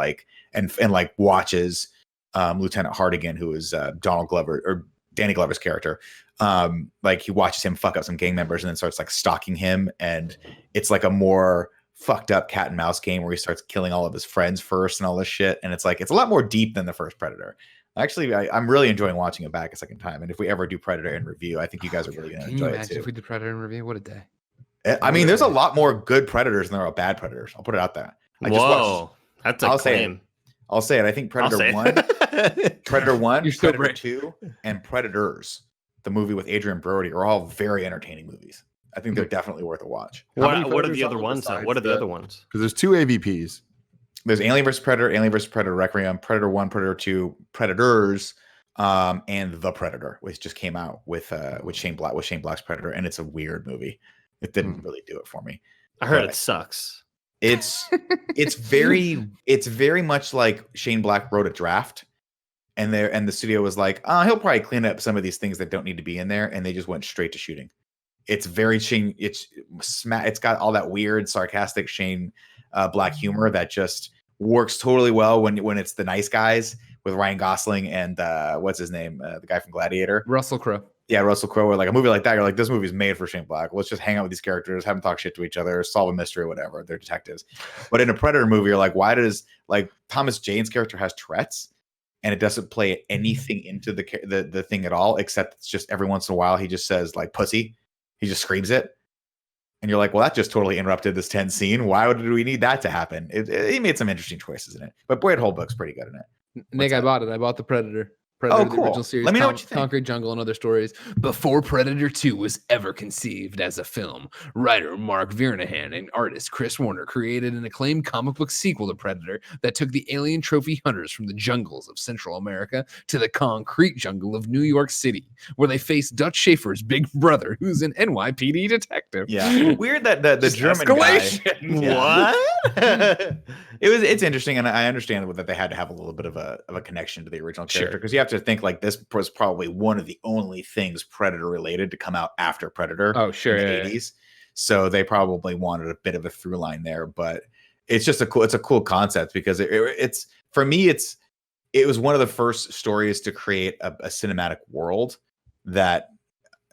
and watches Lieutenant Hardigan, who is Donald Glover or Danny Glover's character. He watches him fuck up some gang members and then starts like stalking him, and it's like a more fucked up cat and mouse game where he starts killing all of his friends first and all this shit. And it's like it's a lot more deep than the first Predator. Actually, I'm really enjoying watching it back a second time. And if we ever do Predator in review, I think you guys are really going to enjoy it too. If we do Predator in review, what a day! I mean, there's a lot more good Predators than there are bad Predators. I'll put it out there. That's a claim. I'll say it. I think Predator 1, Predator 1, Predator 2, and Predators, the movie with Adrian Brody, are all very entertaining movies. I think they're definitely worth a watch. What are the other ones? What are the other ones? Because there's 2 AVPs. There's Alien vs. Predator, Alien vs. Predator Requiem, Predator 1, Predator 2, Predators, and The Predator, which just came out with Shane Black's Predator, and it's a weird movie. It didn't really do it for me. I heard it sucks. It's very much like Shane Black wrote a draft, and the studio was like, he'll probably clean up some of these things that don't need to be in there, and they just went straight to shooting. It's very Shane. It's got all that weird, sarcastic Shane Black humor that just works totally well when it's the nice guys with Ryan Gosling and what's his name, the guy from Gladiator, Russell Crowe. Yeah, Russell Crowe. Or like a movie like that, you're like, this movie's made for Shane Black. Let's just hang out with these characters, have them talk shit to each other, solve a mystery, whatever. They're detectives. But in a Predator movie, you're like, why does Thomas Jane's character has Tourette's, and it doesn't play anything into the thing at all, except it's just every once in a while he just says like pussy. He just screams it. And you're like, well, that just totally interrupted this tense scene. Why do we need that to happen? He made some interesting choices in it. But Boyd Holbrook's pretty good in it. Nick, I bought it. I bought the Predator. Predator, cool. The original series. Let me know what you think. Concrete Jungle and other stories. Before Predator 2 was ever conceived as a film, writer Mark Viernahan and artist Chris Warner created an acclaimed comic book sequel to Predator that took the alien trophy hunters from the jungles of Central America to the concrete jungle of New York City, where they faced Dutch Schaefer's big brother, who's an NYPD detective. Yeah, weird that the German escalation. Guy. What? It's interesting, and I understand that they had to have a little bit of a connection to the original character, because you have to think like this was probably one of the only things Predator related to come out after Predator. Oh, sure, in the 80s. So they probably wanted a bit of a through line there, but it's just a cool concept, because it's for me it was one of the first stories to create a cinematic world that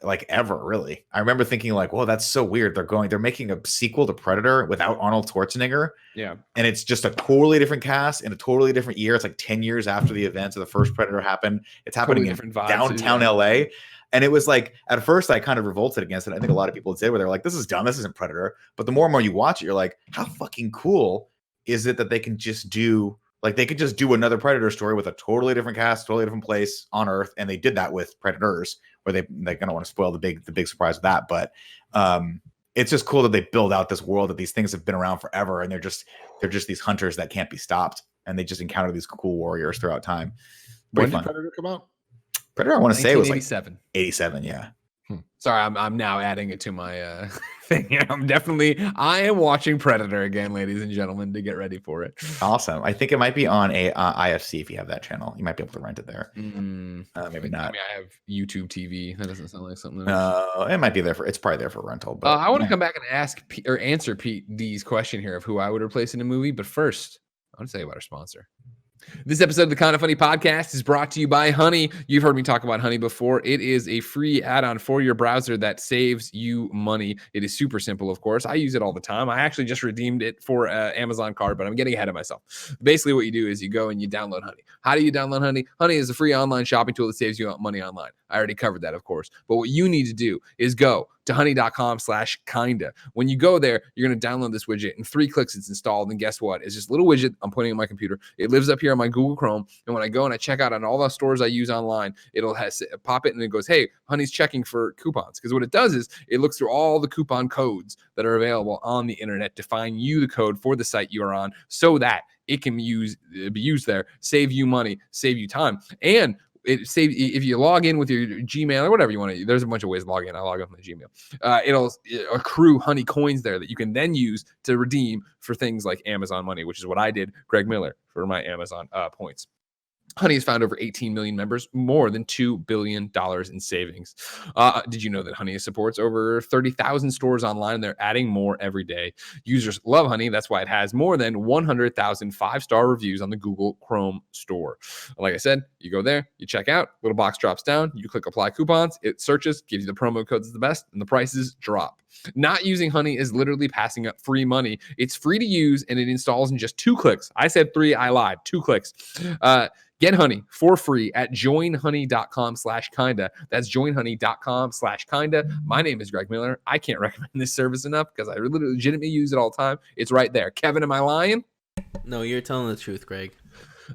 like ever, really. I remember thinking like, whoa, that's so weird. They're making a sequel to Predator without Arnold Schwarzenegger. Yeah. And it's just a totally different cast in a totally different year. It's like 10 years after the events of the first Predator happened. It's happening in downtown LA. And it was like, at first I kind of revolted against it. I think a lot of people did, where they're like, this is dumb. This isn't Predator. But the more and more you watch it, you're like, how fucking cool is it that they can just do another Predator story with a totally different cast, totally different place on Earth. And they did that with Predators, where they don't want to spoil the big surprise of that. But it's just cool that they build out this world that these things have been around forever, and they're just these hunters that can't be stopped, and they just encounter these cool warriors throughout time. When did Predator come out? Predator, I want to say, was like 87. Yeah. Sorry, I'm now adding it to my thing. I am watching Predator again, ladies and gentlemen, to get ready for it. Awesome. I think it might be on a IFC if you have that channel. You might be able to rent it there. Maybe not. I mean, I have YouTube TV. That doesn't sound like something. No, it might be there it's probably there for rental. But I want to come back and answer Pete D's question here of who I would replace in a movie. But first, I want to tell you about our sponsor. This episode of the Kinda Funny podcast is brought to you by Honey. You've heard me talk about Honey before. It is a free add-on for your browser that saves you money. It is super simple, of course. I use it all the time. I actually just redeemed it for an Amazon card, but I'm getting ahead of myself. Basically, what you do is you go and you download Honey. How do you download Honey? Honey is a free online shopping tool that saves you money online. I already covered that, of course. But what you need to do is go to honey.com/kinda. When you go there, you're going to download this widget. In 3 clicks, it's installed. And guess what? It's just a little widget I'm putting in my computer. It lives up here on my Google Chrome. And when I go and I check out on all the stores I use online, it'll pop it and it goes, hey, Honey's checking for coupons. Because what it does is it looks through all the coupon codes that are available on the internet to find you the code for the site you are on so that it can be used there, save you money, save you time. And it saves if you log in with your Gmail or whatever you want to. There's a bunch of ways to log in. I log in with my Gmail. It'll accrue Honey coins there that you can then use to redeem for things like Amazon money, which is what I did, Greg Miller, for my Amazon points. Honey has found over 18 million members, more than $2 billion in savings. Did you know that Honey supports over 30,000 stores online? And they're adding more every day. Users love Honey. That's why it has more than 100,000 5-star reviews on the Google Chrome store. Like I said, you go there, you check out, little box drops down, you click apply coupons, it searches, gives you the promo codes the best, and the prices drop. Not using Honey is literally passing up free money. It's free to use, and it installs in just 2 clicks. I said 3, I lied. 2 clicks. Get Honey for free at joinhoney.com/kinda. That's joinhoney.com/kinda. My name is Greg Miller. I can't recommend this service enough because I legitimately use it all the time. It's right there. Kevin, am I lying? No, you're telling the truth, Greg.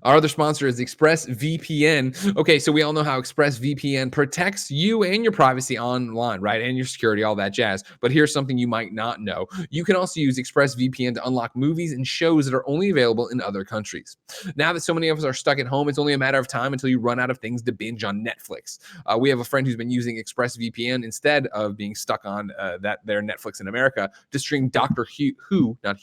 Our other sponsor is ExpressVPN. Okay, so we all know how ExpressVPN protects you and your privacy online, right? And your security, all that jazz. But here's something you might not know. You can also use ExpressVPN to unlock movies and shows that are only available in other countries. Now that so many of us are stuck at home, it's only a matter of time until you run out of things to binge on Netflix. We have a friend who's been using ExpressVPN instead of being stuck on their Netflix in America to stream Doctor Who on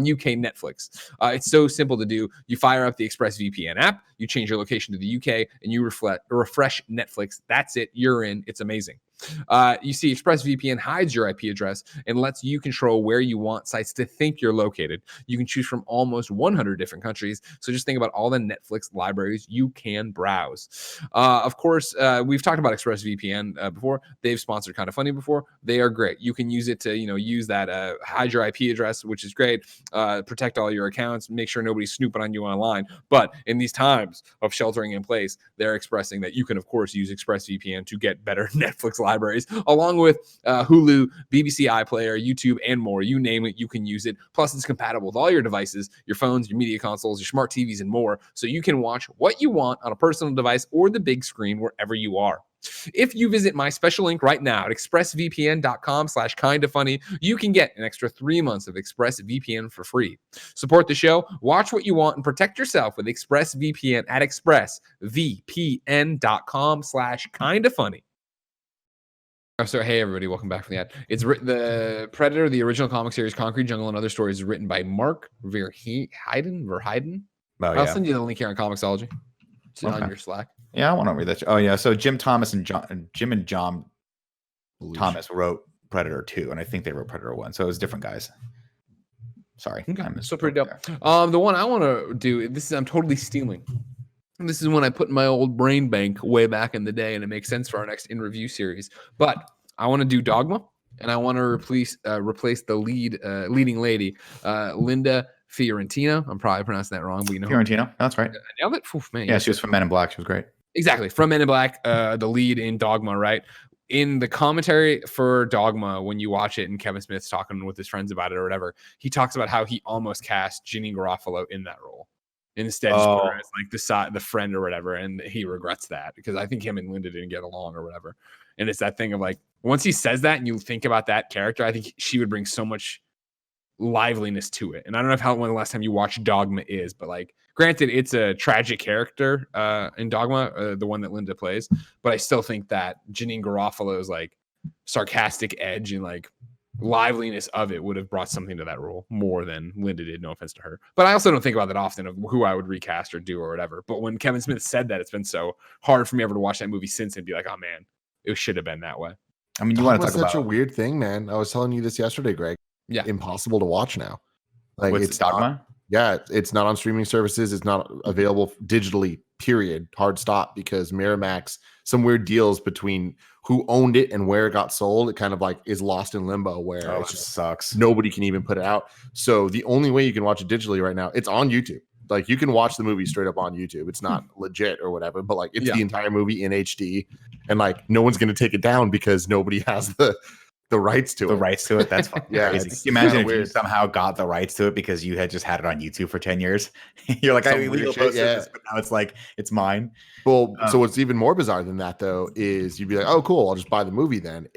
UK Netflix. It's so simple to do. You fire up the ExpressVPN app, you change your location to the UK, and you refresh Netflix. That's it. You're in. It's amazing. You see, ExpressVPN hides your IP address and lets you control where you want sites to think you're located. You can choose from almost 100 different countries. So just think about all the Netflix libraries you can browse. Of course, we've talked about ExpressVPN before. They've sponsored Kind of Funny before. They are great. You can use it to, use that hide your IP address, which is great. Protect all your accounts. Make sure nobody's snooping on you online. But in these times of sheltering in place, they're expressing that you can, of course, use ExpressVPN to get better Netflix libraries, along with Hulu, BBC iPlayer, YouTube, and more. You name it, you can use it. Plus, it's compatible with all your devices, your phones, your media consoles, your smart TVs, and more. So you can watch what you want on a personal device or the big screen wherever you are. If you visit my special link right now at expressvpn.com/kindafunny, you can get an extra 3 months of ExpressVPN for free. Support the show, watch what you want, and protect yourself with ExpressVPN at expressvpn.com/kindafunny. So, hey everybody, welcome back from the ad. It's written, the Predator, the original comic series, Concrete Jungle, and Other Stories, is written by Mark Verheiden. I'll send you the link here on Comixology. It's on your Slack. Yeah, I want to read that. Oh yeah, so Jim and John Thomas wrote Predator 2, and I think they wrote Predator 1. So it was different guys. Sorry, okay. So pretty dope. The one I want to do, I'm totally stealing. This is when I put in my old brain bank way back in the day, and it makes sense for our next in review series. But I want to do Dogma, and I want to replace the leading lady, Linda Fiorentino. I'm probably pronouncing that wrong, but Fiorentino. That's right. I nailed it. Oof, man, yeah, she was from Men in Black. She was great. Exactly, from Men in Black, the lead in Dogma, right? In the commentary for Dogma, when you watch it and Kevin Smith's talking with his friends about it or whatever, he talks about how he almost cast Janeane Garofalo in that role. Instead, just put her as like the friend or whatever, and he regrets that because I think him and Linda didn't get along or whatever. And it's that thing of like, once he says that and you think about that character, I think she would bring so much liveliness to it. And I don't know when the last time you watched Dogma is, but like, granted, it's a tragic character in Dogma, the one that Linda plays, but I still think that Janeane Garofalo's like sarcastic edge and like liveliness of it would have brought something to that role more than Linda did. No offense to her, but I also don't think about that often of who I would recast or do or whatever. But when Kevin Smith said that, it's been so hard for me ever to watch that movie since and be like, oh man, it should have been that way. I mean, you want to talk about such a weird thing, man. I was telling you this yesterday, Greg. Yeah, impossible to watch now. Like it's Dogma. It's not on streaming services. It's not available digitally. Period. Hard stop because Miramax, some weird deals between who owned it and where it got sold. It kind of like is lost in limbo where it just sucks. Nobody can even put it out. So the only way you can watch it digitally right now, it's on YouTube. Like you can watch the movie straight up on YouTube. It's not legit or whatever, but like it's the entire movie in HD, and like no one's gonna take it down because nobody has the rights to it. The rights to it. That's fucking crazy. Can you imagine if you somehow got the rights to it because you had just had it on YouTube for 10 years? You're like, I illegal posted this, but now it's like it's mine. Well, so what's even more bizarre than that though is you'd be like, oh cool, I'll just buy the movie then.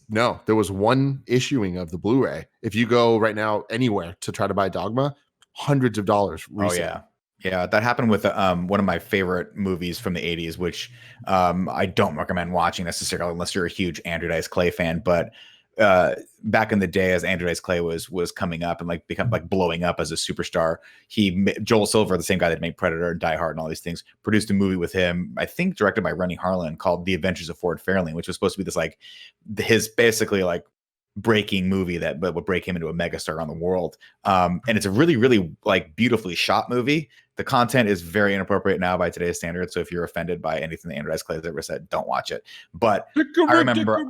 There was one issuing of the Blu-ray. If you go right now anywhere to try to buy Dogma, hundreds of dollars resale. Oh yeah, that happened with one of my favorite movies from the 80s, which I don't recommend watching necessarily unless you're a huge Andrew Dice Clay fan, but back in the day, as Andrew Dice Clay was coming up and like become like blowing up as a superstar, Joel Silver, the same guy that made Predator and Die Hard and all these things, produced a movie with him, I think directed by Rennie Harlan, called The Adventures of Ford Fairlane, which was supposed to be this like his basically like breaking movie that would break him into a megastar on the world. And it's a really, really like beautifully shot movie. The content is very inappropriate now by today's standards. So if you're offended by anything that Andrew Dice Clay has ever said, don't watch it. But I remember,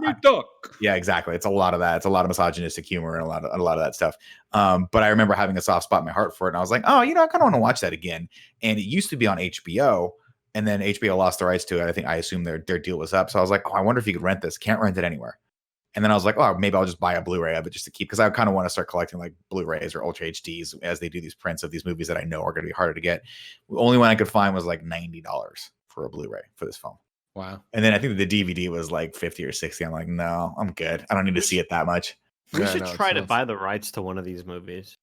yeah, exactly. It's a lot of that. It's a lot of misogynistic humor and a lot of that stuff. But I remember having a soft spot in my heart for it. And I was like, oh, I kind of want to watch that again. And it used to be on HBO. And then HBO lost the rights to it. I assumed their deal was up. So I was like, oh, I wonder if you could rent this. Can't rent it anywhere. And then I was like, oh, maybe I'll just buy a Blu-ray of it just to keep, because I kind of want to start collecting like Blu-rays or Ultra HDs as they do these prints of these movies that I know are going to be harder to get. The only one I could find was like $90 for a Blu-ray for this film. Wow. And then I think the DVD was like 50 or 60. I'm like, no, I'm good. I don't need to see it that much. We should try to buy the rights to one of these movies.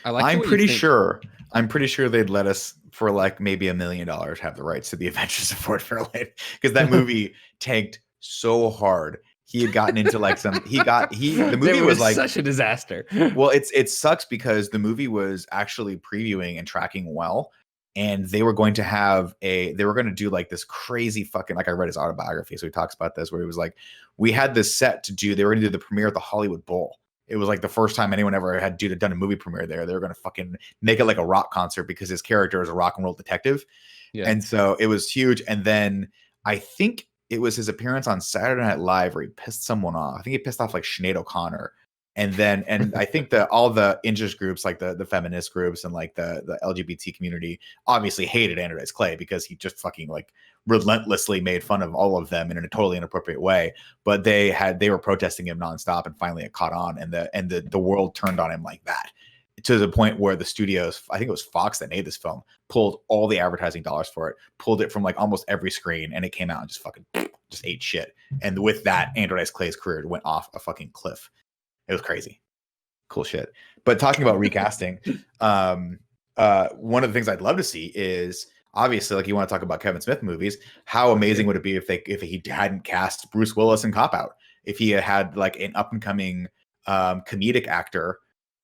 I'm pretty sure they'd let us for like maybe $1 million have the rights to The Adventures of Ford Fairlane, because that movie tanked so hard. He had gotten into like the movie was like such a disaster. Well, it sucks because the movie was actually previewing and tracking well, and they were going to do like this crazy fucking, like I read his autobiography, so he talks about this, where he was like, we had this set to do, they were going to do the premiere at the Hollywood Bowl. It was like the first time anyone ever had done a movie premiere there. They were going to fucking make it like a rock concert because his character is a rock and roll detective. Yeah. And so it was huge. And then I think it was his appearance on Saturday Night Live where he pissed someone off. I think he pissed off like Sinead O'Connor. And I think that all the interest groups, like the feminist groups and like the LGBT community, obviously hated Andrew Dice Clay because he just fucking like relentlessly made fun of all of them in a totally inappropriate way. But they were protesting him nonstop, and finally it caught on, and the world turned on him like that, to the point where the studios, I think it was Fox that made this film, pulled all the advertising dollars for it, pulled it from like almost every screen, and it came out and just fucking just ate shit. And with that, Andrew Dice Clay's career went off a fucking cliff. It was crazy. Cool shit. But talking about recasting, one of the things I'd love to see is, obviously, like you want to talk about Kevin Smith movies, how amazing would it be if he hadn't cast Bruce Willis in Cop Out? If he had like an up and coming comedic actor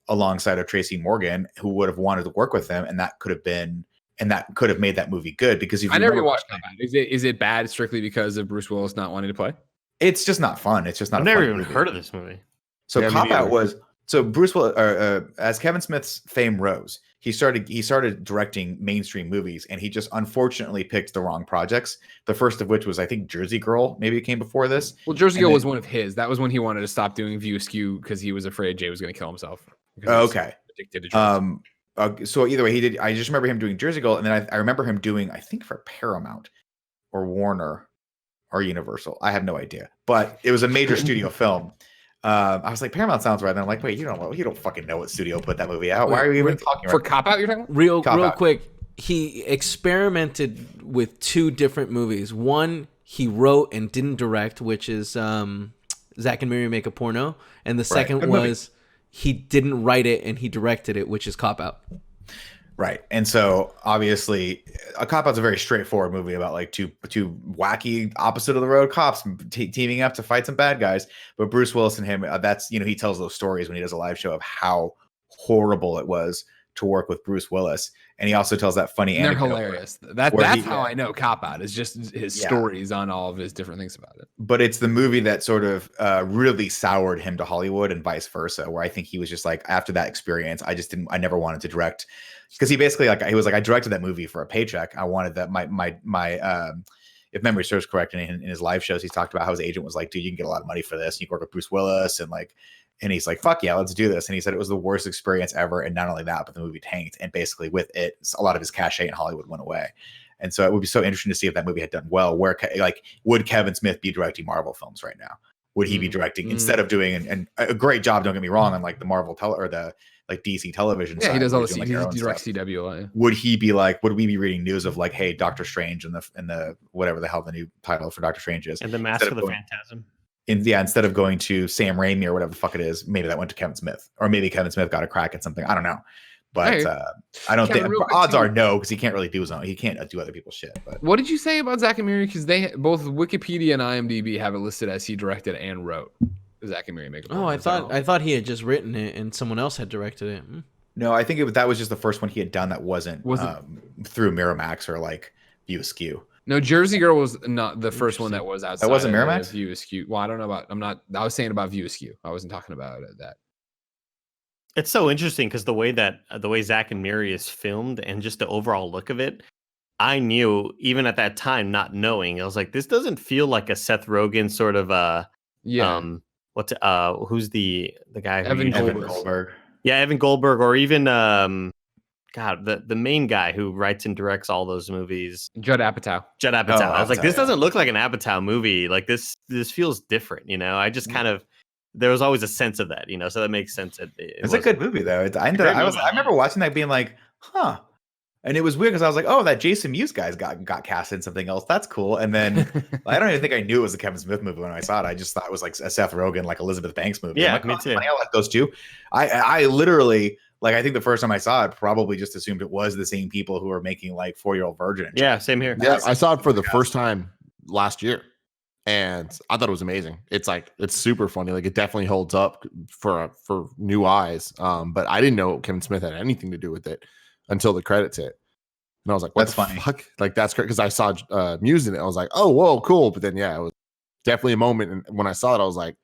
alongside of Tracy Morgan who would have wanted to work with him, and that could have made that movie good. Because if I never watched Cop Out. Is it bad strictly because of Bruce Willis not wanting to play? It's just not fun. It's just not. I've never even heard of this movie. So yeah, Cop Out was, so Bruce Willis, as Kevin Smith's fame rose, he started directing mainstream movies, and he just unfortunately picked the wrong projects. The first of which was, I think, Jersey Girl. Maybe it came before this. Well, Jersey Girl was one of his. That was when he wanted to stop doing View Askew because he was afraid Jay was going to kill himself. Okay. So either way, he did. I just remember him doing Jersey Girl, and then I remember him doing, I think, for Paramount or Warner or Universal. I have no idea, but it was a major studio film. I was like, Paramount sounds right. And I'm like, wait, you don't fucking know what studio put that movie out. Why are you even talking for Cop Out? You're talking about? Real quick. He experimented with two different movies. One he wrote and didn't direct, which is Zack and Miri Make a Porno, and the second was he didn't write it and he directed it, which is Cop Out. Right. And so obviously a Cop Out's a very straightforward movie about like two wacky opposite of the road cops teaming up to fight some bad guys. But Bruce Willis and him, that's, he tells those stories when he does a live show of how horrible it was to work with Bruce Willis. And he also tells that funny anecdote. They're hilarious. That's how I know Cop Out is just his stories on all of his different things about it. But it's the movie that sort of really soured him to Hollywood and vice versa, where I think he was just like, after that experience, I never wanted to direct. Because he basically he was like, I directed that movie for a paycheck. I wanted that my if memory serves correct, in his live shows, he's talked about how his agent was like, dude, you can get a lot of money for this. You can work with Bruce Willis, and like And he's like, fuck yeah, let's do this. And he said it was the worst experience ever. And not only that, but the movie tanked. And basically with it, a lot of his cachet in Hollywood went away. And so it would be so interesting to see if that movie had done well. Where, like, would Kevin Smith be directing Marvel films right now? Would he be directing, instead of doing and a great job, don't get me wrong, on like the Marvel or the like DC television side. He does all the like, he directs CW a lot. Yeah. Would he be like, would we be reading news of like, hey, Doctor Strange and the whatever the hell the new title for Doctor Strange is? And the Mask of the Phantasm. Instead of going to Sam Raimi or whatever the fuck it is, maybe that went to Kevin Smith, or maybe Kevin Smith got a crack at something. I don't know, but I don't think odds are no, because he can't really do his own. He can't do other people's shit. But what did you say about Zack and Miri? Because they both Wikipedia and IMDb have it listed as he directed and wrote Zack and Miri Make a Porno. I thought he had just written it and someone else had directed it. No, I think that was just the first one he had done that wasn't through Miramax or like View Askew. No, Jersey Girl was not the first one that was outside. That wasn't Miramax? View Askew. Well, I don't know about. I was saying about View Askew. I wasn't talking about that. It's so interesting because the way Zack and Miri is filmed and just the overall look of it, I knew even at that time, not knowing, I was like, this doesn't feel like a Seth Rogen sort of who's the guy? Evan Goldberg. Yeah, Evan Goldberg, or even the main guy who writes and directs all those movies, Judd Apatow. I was like, this doesn't look like an Apatow movie. Like this feels different, you know. I just kind of, there was always a sense of that, you know. So that makes sense. It's a good movie though. I remember watching that being like, huh. And it was weird because I was like, oh, that Jason Mewes guy's got cast in something else. That's cool. And then I don't even think I knew it was a Kevin Smith movie when I saw it. I just thought it was like a Seth Rogen, like Elizabeth Banks movie. Yeah, like, me too. I like those two. I literally, like, I think the first time I saw it, probably just assumed it was the same people who were making like 4-Year-Old Virgin. Yeah, same here. Yeah, I saw it for the first time last year, and I thought it was amazing. It's super funny. Like, it definitely holds up for new eyes. But I didn't know Kevin Smith had anything to do with it until the credits hit. And I was like, what the fuck? Like, that's great. Because I saw Mewes in it. I was like, oh, whoa, cool. But then, yeah, it was definitely a moment. And when I saw it, I was like,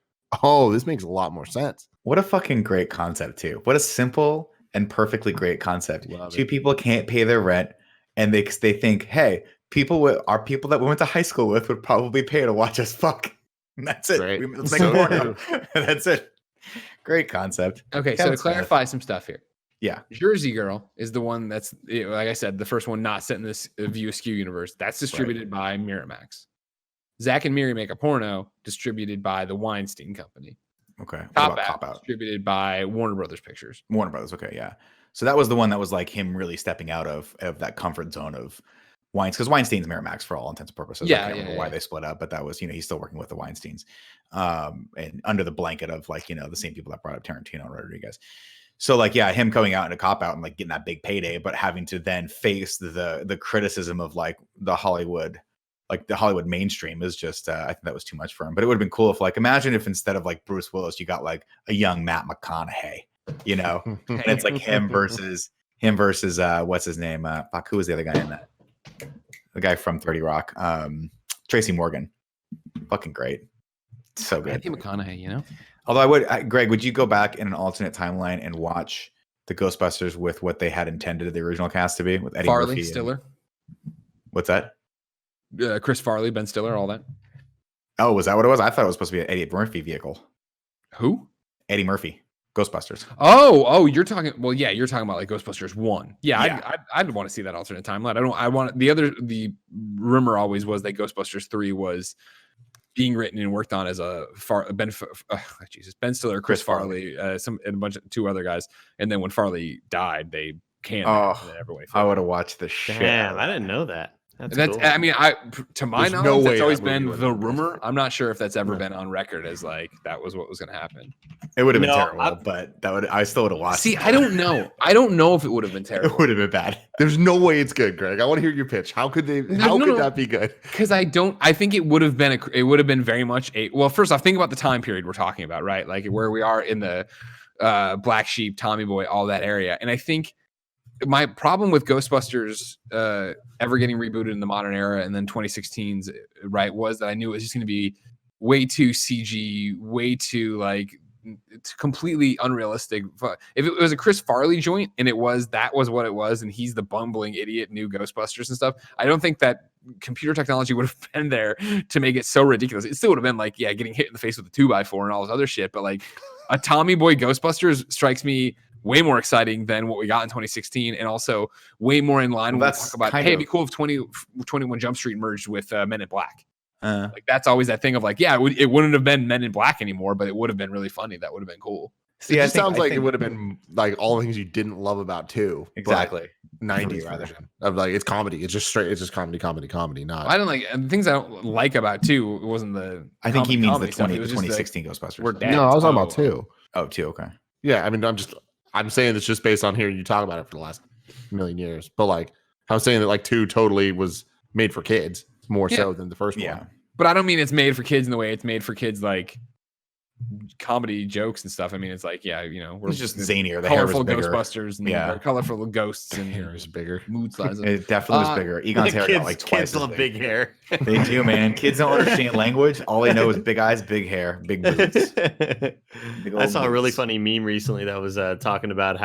oh, this makes a lot more sense. What a fucking great concept, too. What a simple and perfectly great concept. Two people can't pay their rent. And they think, hey, people that we went to high school with would probably pay to watch us fuck. And that's it. Let's make a porno. That's it. Great concept. Okay, so to clarify some stuff here. Yeah. Jersey Girl is the one that's, like I said, the first one not set in this View Askew universe. That's distributed by Miramax. Zack and Miri Make a Porno, distributed by the Weinstein Company. Okay. Cop Out, distributed by Warner Brothers Pictures. Warner Brothers, okay, yeah. So that was the one that was like him really stepping out of that comfort zone of Weinstein, because Weinstein's Miramax for all intents and purposes. Yeah, I can't remember why they split up, but that was, he's still working with the Weinsteins. And under the blanket of like, the same people that brought up Tarantino and Rodriguez. So like, yeah, him coming out in a Cop Out and like getting that big payday, but having to then face the criticism of like the Hollywood mainstream is just, I think that was too much for him. But it would have been cool if, like, imagine if instead of like Bruce Willis, you got like a young Matt McConaughey, and it's like him versus what's his name? Fuck, who was the other guy in that? The guy from 30 Rock, Tracy Morgan. Fucking great. So good. Matthew McConaughey, Although Greg, would you go back in an alternate timeline and watch the Ghostbusters with what they had intended the original cast to be, with Eddie Farley, Murphy, Stiller? What's that? Chris Farley, Ben Stiller, all that. Oh, was that what it was? I thought it was supposed to be an Eddie Murphy vehicle. Who? Eddie Murphy, Ghostbusters. Oh, you're talking. Well, yeah, you're talking about like Ghostbusters 1. Yeah. I'd want to see that alternate timeline. The rumor always was that Ghostbusters 3 was being written and worked on as Ben Stiller, Chris Farley, and a bunch of 2 other guys. And then when Farley died, they canned it. I would have watched the shit. Damn, I didn't know that. That's cool. I mean, to my knowledge, no that's always been the rumor. I'm not sure if that's ever been on record as like that was what was going to happen. It would have been terrible, but I still would have watched. See, I don't know. I don't know if it would have been terrible. It would have been bad. There's no way it's good, Greg. I want to hear your pitch. How could they? How could that be good? Because I think it would have been. It would have been very much a. Well, first off, think about the time period we're talking about, right? Like where we are in the Black Sheep, Tommy Boy, all that area, and I think. My problem with Ghostbusters ever getting rebooted in the modern era and then 2016's right was that I knew it was just going to be way too CG, way too like it's completely unrealistic. If it was a Chris Farley joint and that was what it was, and he's the bumbling idiot new Ghostbusters and stuff, I don't think that computer technology would have been there to make it so ridiculous. It still would have been like, yeah, getting hit in the face with a 2x4 and all this other shit. But like a Tommy Boy Ghostbusters strikes me way more exciting than what we got in 2016, and also way more in line when we talk about, hey, it'd be cool if 21 Jump Street merged with Men in Black. Like that's always that thing of like, yeah, it wouldn't have been Men in Black anymore, but it would have been really funny. That would have been cool. See, it sounds like it would have been like all the things you didn't love about 2. Exactly. 90s version of like it's comedy. It's just straight. It's just comedy. Not. I don't like the things I don't like about 2. It wasn't the. I think he means the 2016 Ghostbusters. No, I was talking about 2. Oh, 2. Okay. Yeah, I mean, I'm saying it's just based on hearing you talk about it for the last million years. But like, I was saying that like 2 totally was made for kids more so than the first one. But I don't mean it's made for kids in the way it's made for kids like comedy jokes and stuff. I mean, it's like, yeah, we're just zanier. The colorful hair was bigger. Ghostbusters and colorful ghosts and hair is bigger. Mood slides. It definitely was bigger. Egon's hair got like twice. Kids love big hair. They do, man. Kids don't understand language. All they know is big eyes, big hair, big boots. I saw a really funny meme recently that was talking about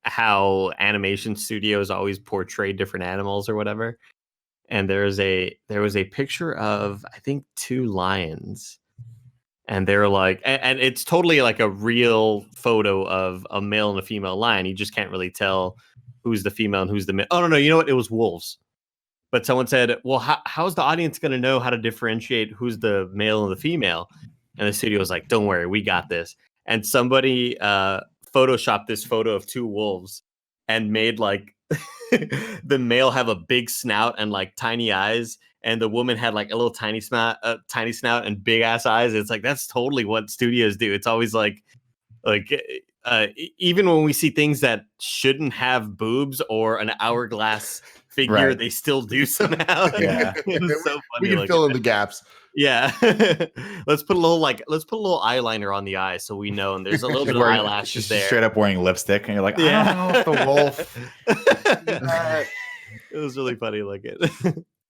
how animation studios always portray different animals or whatever. And there was a picture of, I think, 2 lions. And they're like, and it's totally like a real photo of a male and a female lion. You just can't really tell who's the female and who's the male. Oh, no, you know what? It was wolves. But someone said, well, how's the audience going to know how to differentiate who's the male and the female? And the studio was like, don't worry, we got this. And somebody photoshopped this photo of 2 wolves and made like the male have a big snout and like tiny eyes, and the woman had like a little tiny snout and big ass eyes. It's like that's totally what studios do. It's always like even when we see things that shouldn't have boobs or an hourglass figure, they still do somehow. Yeah, it's so funny. We can fill in the gaps. Yeah, let's put a little eyeliner on the eye so we know, and there's a little bit of eyelashes there. Straight up wearing lipstick, and you're like, I don't know if the wolf. It was really funny. Like it.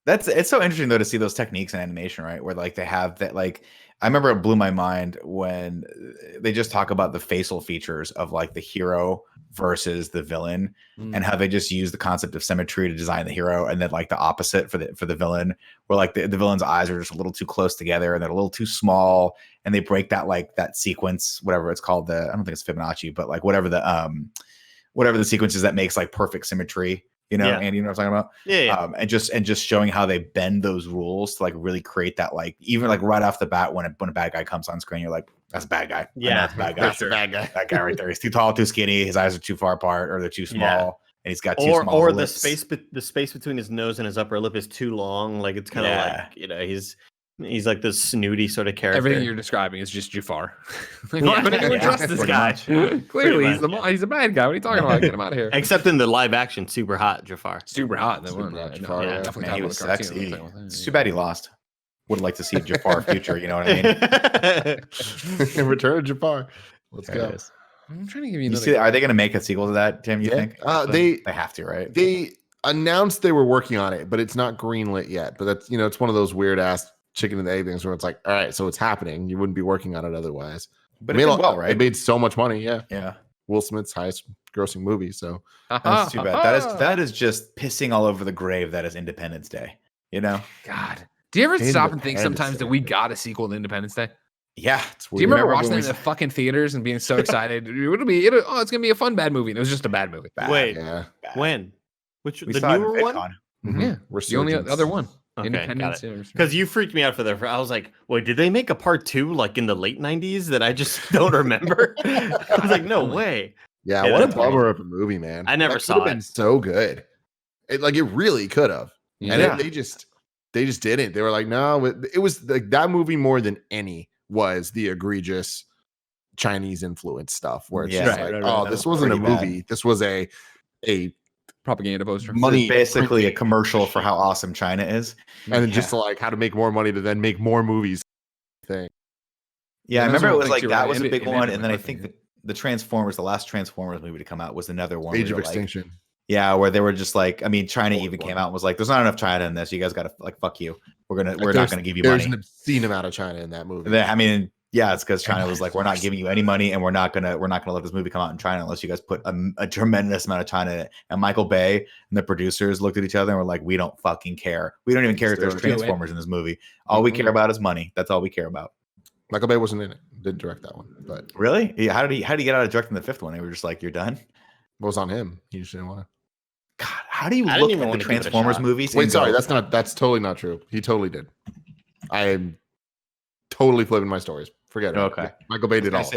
It's so interesting though to see those techniques in animation, right? Where like they have that, like I remember it blew my mind when they just talk about the facial features of like the hero versus the villain, and how they just use the concept of symmetry to design the hero, and then like the opposite for the villain, where like the villain's eyes are just a little too close together and they're a little too small, and they break that like that sequence, whatever it's called, I don't think it's Fibonacci, but like whatever the sequence is that makes like perfect symmetry. And you know what I'm talking about? Yeah. And just showing how they bend those rules to like really create that, like even like right off the bat when a bad guy comes on screen, you're like, that's a bad guy. Yeah, that's a bad guy. That's a bad guy. That guy right there. He's too tall, too skinny. His eyes are too far apart, or they're too small, and he's got too small. Or lips. the space between his nose and his upper lip is too long. Like it's kind of like he's like this snooty sort of character. Everything you're describing is just Jafar. But anyone trust this guy? Clearly, he's a bad guy. What are you talking about? Get him out of here. Except in the live action, super hot Jafar. Super hot. Jafar, Man, he was sexy. It's too bad he lost. Would like to see Jafar future. You know what I mean? Return of Jafar. Let's go. I'm trying to give you. Are they going to make a sequel to that, Tim? You think? They have to, right? They announced they were working on it, but it's not greenlit yet. But that's it's one of those weird ass chicken and egg things where it's like, all right, so it's happening. You wouldn't be working on it otherwise. But it did well, right? It made so much money. Yeah. Will Smith's highest grossing movie. So that's too bad. That is just pissing all over the grave. That is Independence Day. God. Do you ever stop and think sometimes that we got a sequel to Independence Day? Yeah. Do you remember watching it in the fucking theaters and being so excited? It's gonna be a fun bad movie. And it was just a bad movie. Wait, when? Which the newer one? Mm-hmm. Yeah, the only other one. Okay, Independence, because you freaked me out for that. I was like, wait, did they make a part 2 like in the late 90s that I just don't remember? I was like, no way. Yeah, what a bummer of a movie, man. I never saw it. Been so good. It really could have. Yeah. And they just didn't. They were like, no, it was like that movie more than any was the egregious Chinese influence stuff where it's this wasn't a movie. This was a propaganda poster. Money, basically a commercial for how awesome China is, and then just like how to make more money to then make more movies. Thing. Yeah, I remember it was like that was a big one, and then I think the Transformers, the last Transformers movie to come out, was another one. Age of Extinction. Yeah, where they were just like, I mean, China even came out and was like, "There's not enough China in this. You guys got to like, fuck you. We're not gonna give you money." There's an obscene amount of China in that movie. I mean, Yeah, it's because China was like, we're not giving you any money, and we're not gonna let this movie come out in China unless you guys put a tremendous amount of China in it. And Michael Bay and the producers looked at each other and were like, we don't fucking care. We don't even care if there's Transformers in this movie. All we care about is money. That's all we care about. Michael Bay wasn't in it. Didn't direct that one. But really, yeah, how did he get out of directing the fifth one? They were just like, you're done. It was on him. He just didn't want to. God, how do you look at the Transformers movies? Wait, sorry, that's totally not true. He totally did. I am totally flipping my stories. Forget it. Okay. Michael Bay did all.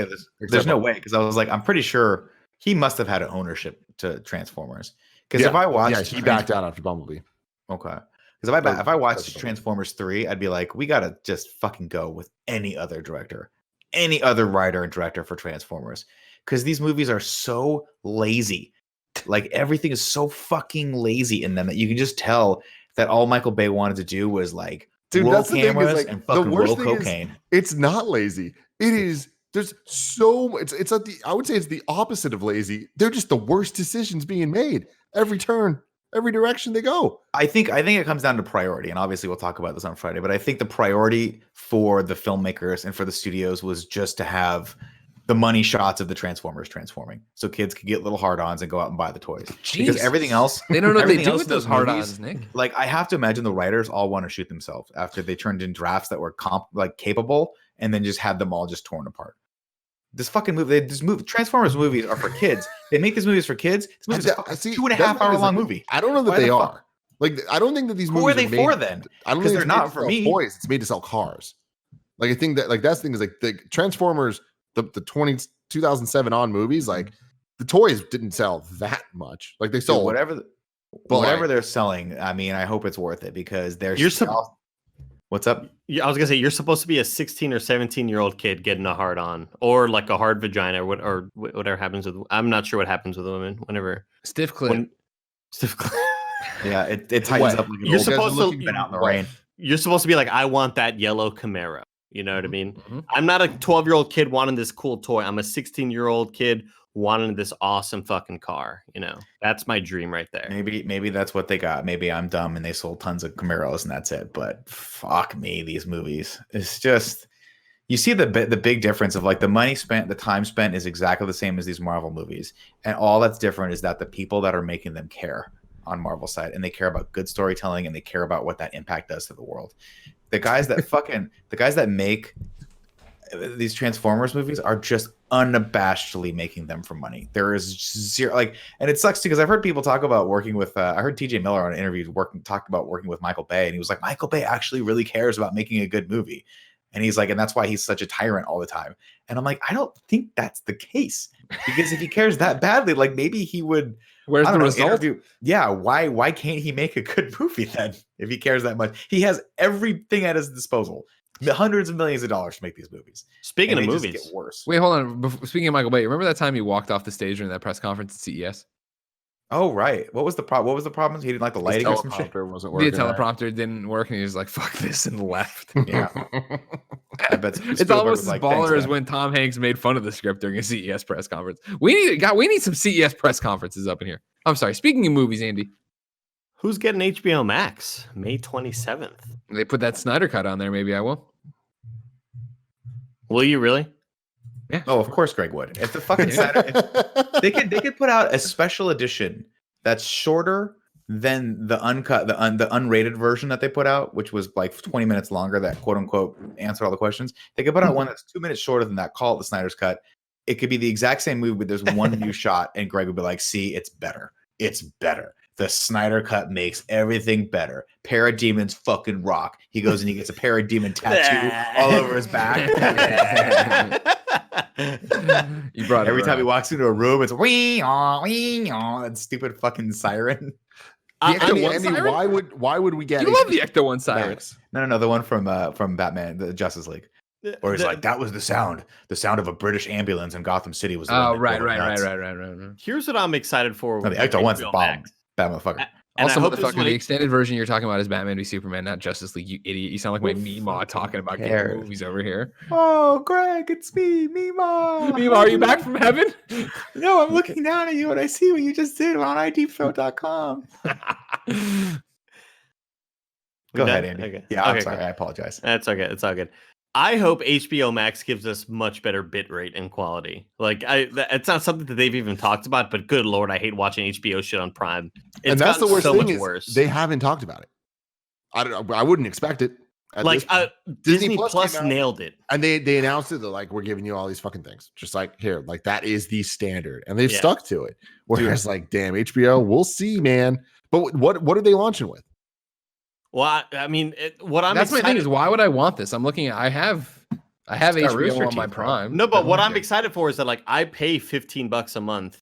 There's no way, because I was like, I'm pretty sure he must have had an ownership to Transformers. Because if I watched, he backed out after Bumblebee. Okay. Because if I watched Transformers 3, I'd be like, we gotta just fucking go with any other director, any other writer and director for Transformers, because these movies are so lazy. Like everything is so fucking lazy in them that you can just tell that all Michael Bay wanted to do was like. Dude, roll that's cameras like, and fucking roll cocaine. It's not lazy. It is. There's so much. It's like I would say it's the opposite of lazy. They're just the worst decisions being made every turn, every direction they go. I think it comes down to priority, and obviously we'll talk about this on Friday. But I think the priority for the filmmakers and for the studios was just to have the money shots of the Transformers transforming, so kids could get little hard-ons and go out and buy the toys. Jeez. Because everything else, they don't know what they do with those hard-ons, Nick. Like I have to imagine the writers all want to shoot themselves after they turned in drafts that were capable, and then just had them all just torn apart. This fucking movie, Transformers movies are for kids. They make these movies for kids. This movie's a 2.5 hour long movie. I don't know that they are. Like I don't think that these movies are they for then. I don't think they're not for me. Toys. It's made to sell cars. Like I think that that's the thing is like the Transformers. The 2007 on movies, like the toys didn't sell that much. Like they sold whatever they're selling. I mean, I hope it's worth it because what's up? Yeah, I was gonna say you're supposed to be a 16 or 17-year-old kid getting a hard on, or like a hard vagina, or whatever happens with. I'm not sure what happens with women whenever stiff clit. Yeah, it tightens up. Like you're supposed to been out in the rain. You're supposed to be like, I want that yellow Camaro. You know what I mean? I'm not a 12-year-old kid wanting this cool toy. I'm a 16-year-old kid wanting this awesome fucking car. You know, that's my dream right there. Maybe that's what they got. Maybe I'm dumb and they sold tons of Camaros and that's it. But fuck me, these movies. It's just you see the big difference of like the money spent, the time spent is exactly the same as these Marvel movies, and all that's different is that the people that are making them care on Marvel's side, and they care about good storytelling and they care about what that impact does to the world. The guys that make these Transformers movies are just unabashedly making them for money. There is zero and it sucks too because I've heard people talk about working with. I heard TJ Miller on an interview talked about working with Michael Bay, and he was like, Michael Bay actually really cares about making a good movie, and he's like, and that's why he's such a tyrant all the time. And I'm like, I don't think that's the case, because if he cares that badly, like maybe he would. Where's the result? Yeah, why can't he make a good movie then if he cares that much? He has everything at his disposal, hundreds of millions of dollars to make these movies. Speaking of movies, just get worse. Wait, hold on. Speaking of Michael Bay, remember that time he walked off the stage during that press conference at CES? Oh right. What was the problem? What was the problem? He didn't like the lighting or some shit. Wasn't working. The teleprompter didn't work, and he was like, "Fuck this," and left. Yeah. I bet it's almost as baller as when Tom Hanks made fun of the script during a CES press conference. We need some CES press conferences up in here. I'm sorry. Speaking of movies, Andy, who's getting HBO Max May 27th? They put that Snyder cut on there. Maybe I will. Will you really? Yeah. Oh, of course, Greg would. If the fucking they could put out a special edition that's shorter than the uncut, the unrated version that they put out, which was like 20 minutes longer. That quote unquote answered all the questions. They could put out one that's 2 minutes shorter than that. Call it the Snyder's cut. It could be the exact same movie, but there's one new shot, and Greg would be like, "See, it's better. It's better. The Snyder cut makes everything better. Parademons fucking rock." He goes and he gets a parademon tattoo all over his back. You brought every time he walks into a room, it's that stupid fucking siren. Andy, why would we get? You love the Ecto One siren? No, the one from Batman, the Justice League. Or he's like, that was the sound of a British ambulance in Gotham City was. Oh, right. Here's what I'm excited for. No, the Ecto One's the bomb. That motherfucker. Also, motherfucker, the extended version you're talking about is Batman v Superman, not Justice League, you idiot. You sound like my Meemaw talking about getting movies over here. Oh, Greg, it's me, Meemaw. Meemaw, are you back from heaven? No, I'm looking down at you and I see what you just did on iDeepthroat.com. Go ahead, Andy. Okay. Yeah, I'm sorry. I apologize. That's okay. It's all good. I hope HBO Max gives us much better bitrate and quality. Like, it's not something that they've even talked about, but good Lord, I hate watching HBO shit on Prime. It's and that's the worst so thing much is worse. they haven't talked about it. I wouldn't expect it. Like, Disney Plus nailed it. And they announced it. They're like, we're giving you all these fucking things. Just like, here, like that is the standard. And they've stuck to it. Whereas like, damn, HBO, we'll see, man. But what are they launching with? Well, I mean, that's my thing is, why would I want this? I'm looking at, I have HBO on my Prime. No, but what I'm excited for is that like I pay $15 a month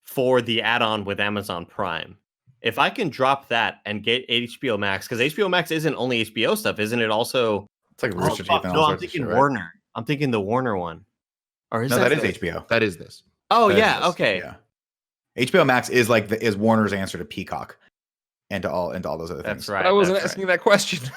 for the add-on with Amazon Prime. If I can drop that and get HBO Max, because HBO Max isn't only HBO stuff, isn't it? Also, it's like Rooster Teeth. No, I'm thinking Warner. Right? I'm thinking the Warner one. Or is that is HBO. That is this. Oh yeah, okay. Yeah. HBO Max is like is Warner's answer to Peacock. And to all those other things. That's right. But I wasn't asking that question.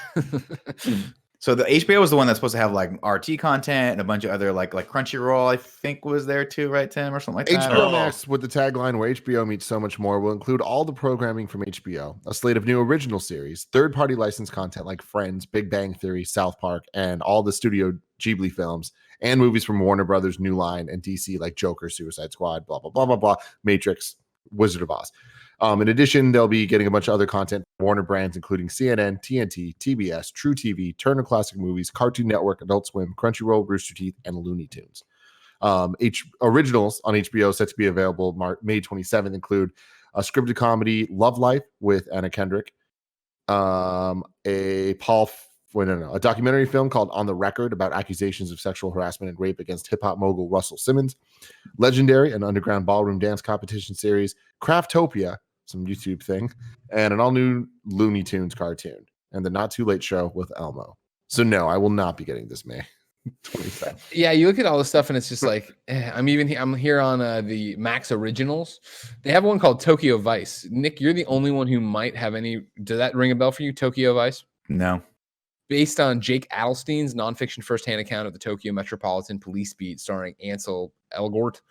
So the HBO is the one that's supposed to have like RT content and a bunch of other like Crunchyroll, I think was there too, right, Tim, or something like that. HBO Max with the tagline "Where HBO meets so much more" will include all the programming from HBO, a slate of new original series, third-party licensed content like Friends, Big Bang Theory, South Park, and all the Studio Ghibli films, and movies from Warner Brothers, New Line, and DC like Joker, Suicide Squad, blah blah blah blah blah, Matrix, Wizard of Oz. In addition, they'll be getting a bunch of other content from Warner brands, including CNN, TNT, TBS, True TV, Turner Classic Movies, Cartoon Network, Adult Swim, Crunchyroll, Rooster Teeth, and Looney Tunes. Originals on HBO set to be available May 27th include a scripted comedy, Love Life, with Anna Kendrick, a documentary film called On the Record about accusations of sexual harassment and rape against hip-hop mogul Russell Simmons, Legendary, an underground ballroom dance competition series, Craftopia, some YouTube thing, and an all-new Looney Tunes cartoon, and the Not Too Late Show with Elmo. So no, I will not be getting this May 27th. Yeah, you look at all this stuff and it's just like, I'm here on the Max Originals. They have one called Tokyo Vice. Nick, you're the only one who might have any. Does that ring a bell for you, Tokyo Vice? No. Based on Jake Adelstein's nonfiction firsthand account of the Tokyo Metropolitan Police Beat starring Ansel Elgort.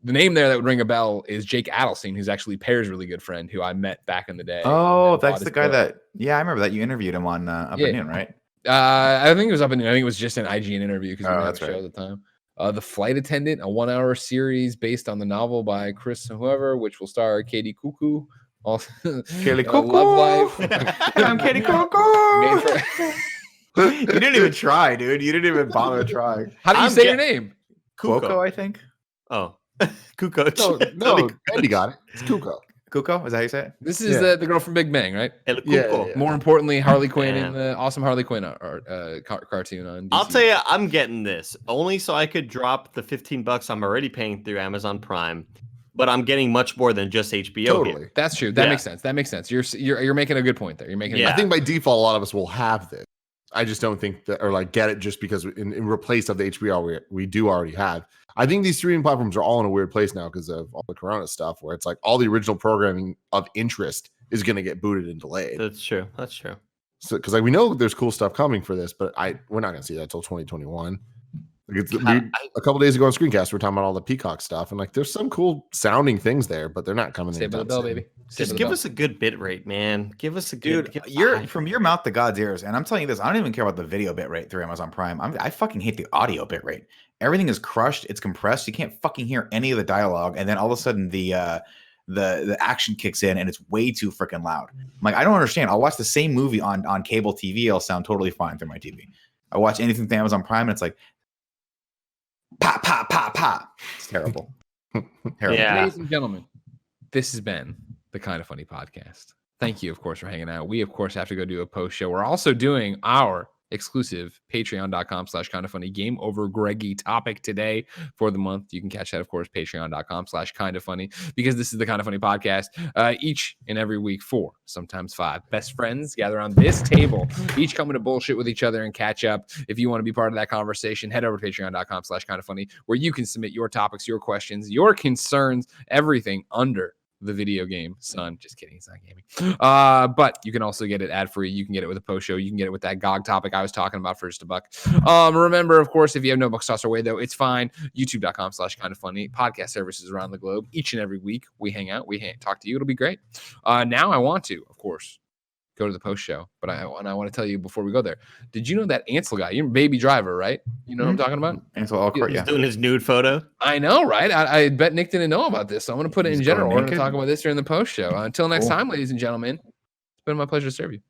The name there that would ring a bell is Jake Adelstein, who's actually Pear's really good friend, who I met back in the day. Oh, that's the guy that, I remember that you interviewed him on Up and In, right? I think it was Up and In. I think it was just an IGN interview because we didn't have a show at the time. The Flight Attendant, a 1-hour series based on the novel by Chris whoever, which will star Katie Cuckoo. Katie Cuckoo. Love Life. I'm Katie Cuckoo. You didn't even try, dude. You didn't even bother trying. How do you say your name? Cuoco, I think. Oh. Cuoco. No, Andy got it. It's Cuoco. Cuoco, is that how you say it? This is the girl from Big Bang, right? Yeah. More importantly, Harley Quinn in the awesome Harley Quinn cartoon on DC. I'll tell you, I'm getting this only so I could drop the $15 I'm already paying through Amazon Prime, but I'm getting much more than just HBO. Totally, here. That's true. That makes sense. You're making a good point there. You're making. I think by default, a lot of us will have this. I just don't think that, or like get it just because in replace of the HBO we do already have. I think these streaming platforms are all in a weird place now because of all the Corona stuff, where it's like all the original programming of interest is going to get booted and delayed. That's true. So because like we know there's cool stuff coming for this, but we're not going to see that until 2021. A couple days ago on Screencast, we're talking about all the Peacock stuff, and like there's some cool sounding things there, but they're not coming. Save the bell, baby. Just give us a good bit rate, man. Give us a good. You're from your mouth to God's ears, and I'm telling you this. I don't even care about the video bit rate through Amazon Prime. I fucking hate the audio bit rate. Everything is crushed. It's compressed. You can't fucking hear any of the dialogue, and then all of a sudden the action kicks in, and it's way too freaking loud. I'm like, I don't understand. I'll watch the same movie on cable TV. It'll sound totally fine through my TV. I watch anything through Amazon Prime, and it's like. Pop, pop, pop, pop. It's terrible. Terrible. Yeah. Ladies and gentlemen, this has been the Kind of Funny podcast. Thank you, of course, for hanging out. We, of course, have to go do a post show. We're also doing our exclusive patreon.com/kindoffunny game over Greggy topic today for the month. You can catch that, of course, patreon.com/kindoffunny, because this is the Kind of Funny podcast. Each and every week, 4, sometimes 5 best friends gather around this table, each coming to bullshit with each other and catch up. If you want to be part of that conversation, head over to patreon.com/kindoffunny, where you can submit your topics, your questions, your concerns, everything under the video game, son. Just kidding, it's not gaming. But you can also get it ad-free. You can get it with a post show. You can get it with that GOG topic I was talking about for just $1. Remember, of course, if you have no bucks tossed our way, though, it's fine. YouTube.com/kindoffunny. Podcast services around the globe. Each and every week we hang out. We talk to you. It'll be great. Now I want to, of course, go to the post show. But I want to tell you before we go there. Did you know that Ansel guy? You're Baby Driver, right? You know what I'm talking about? Ansel Elgort, He's doing his nude photo. I know, right? I bet Nick didn't know about this, so I'm going to put it in general. We're going to talk about this during the post show. Until next time, ladies and gentlemen, it's been my pleasure to serve you.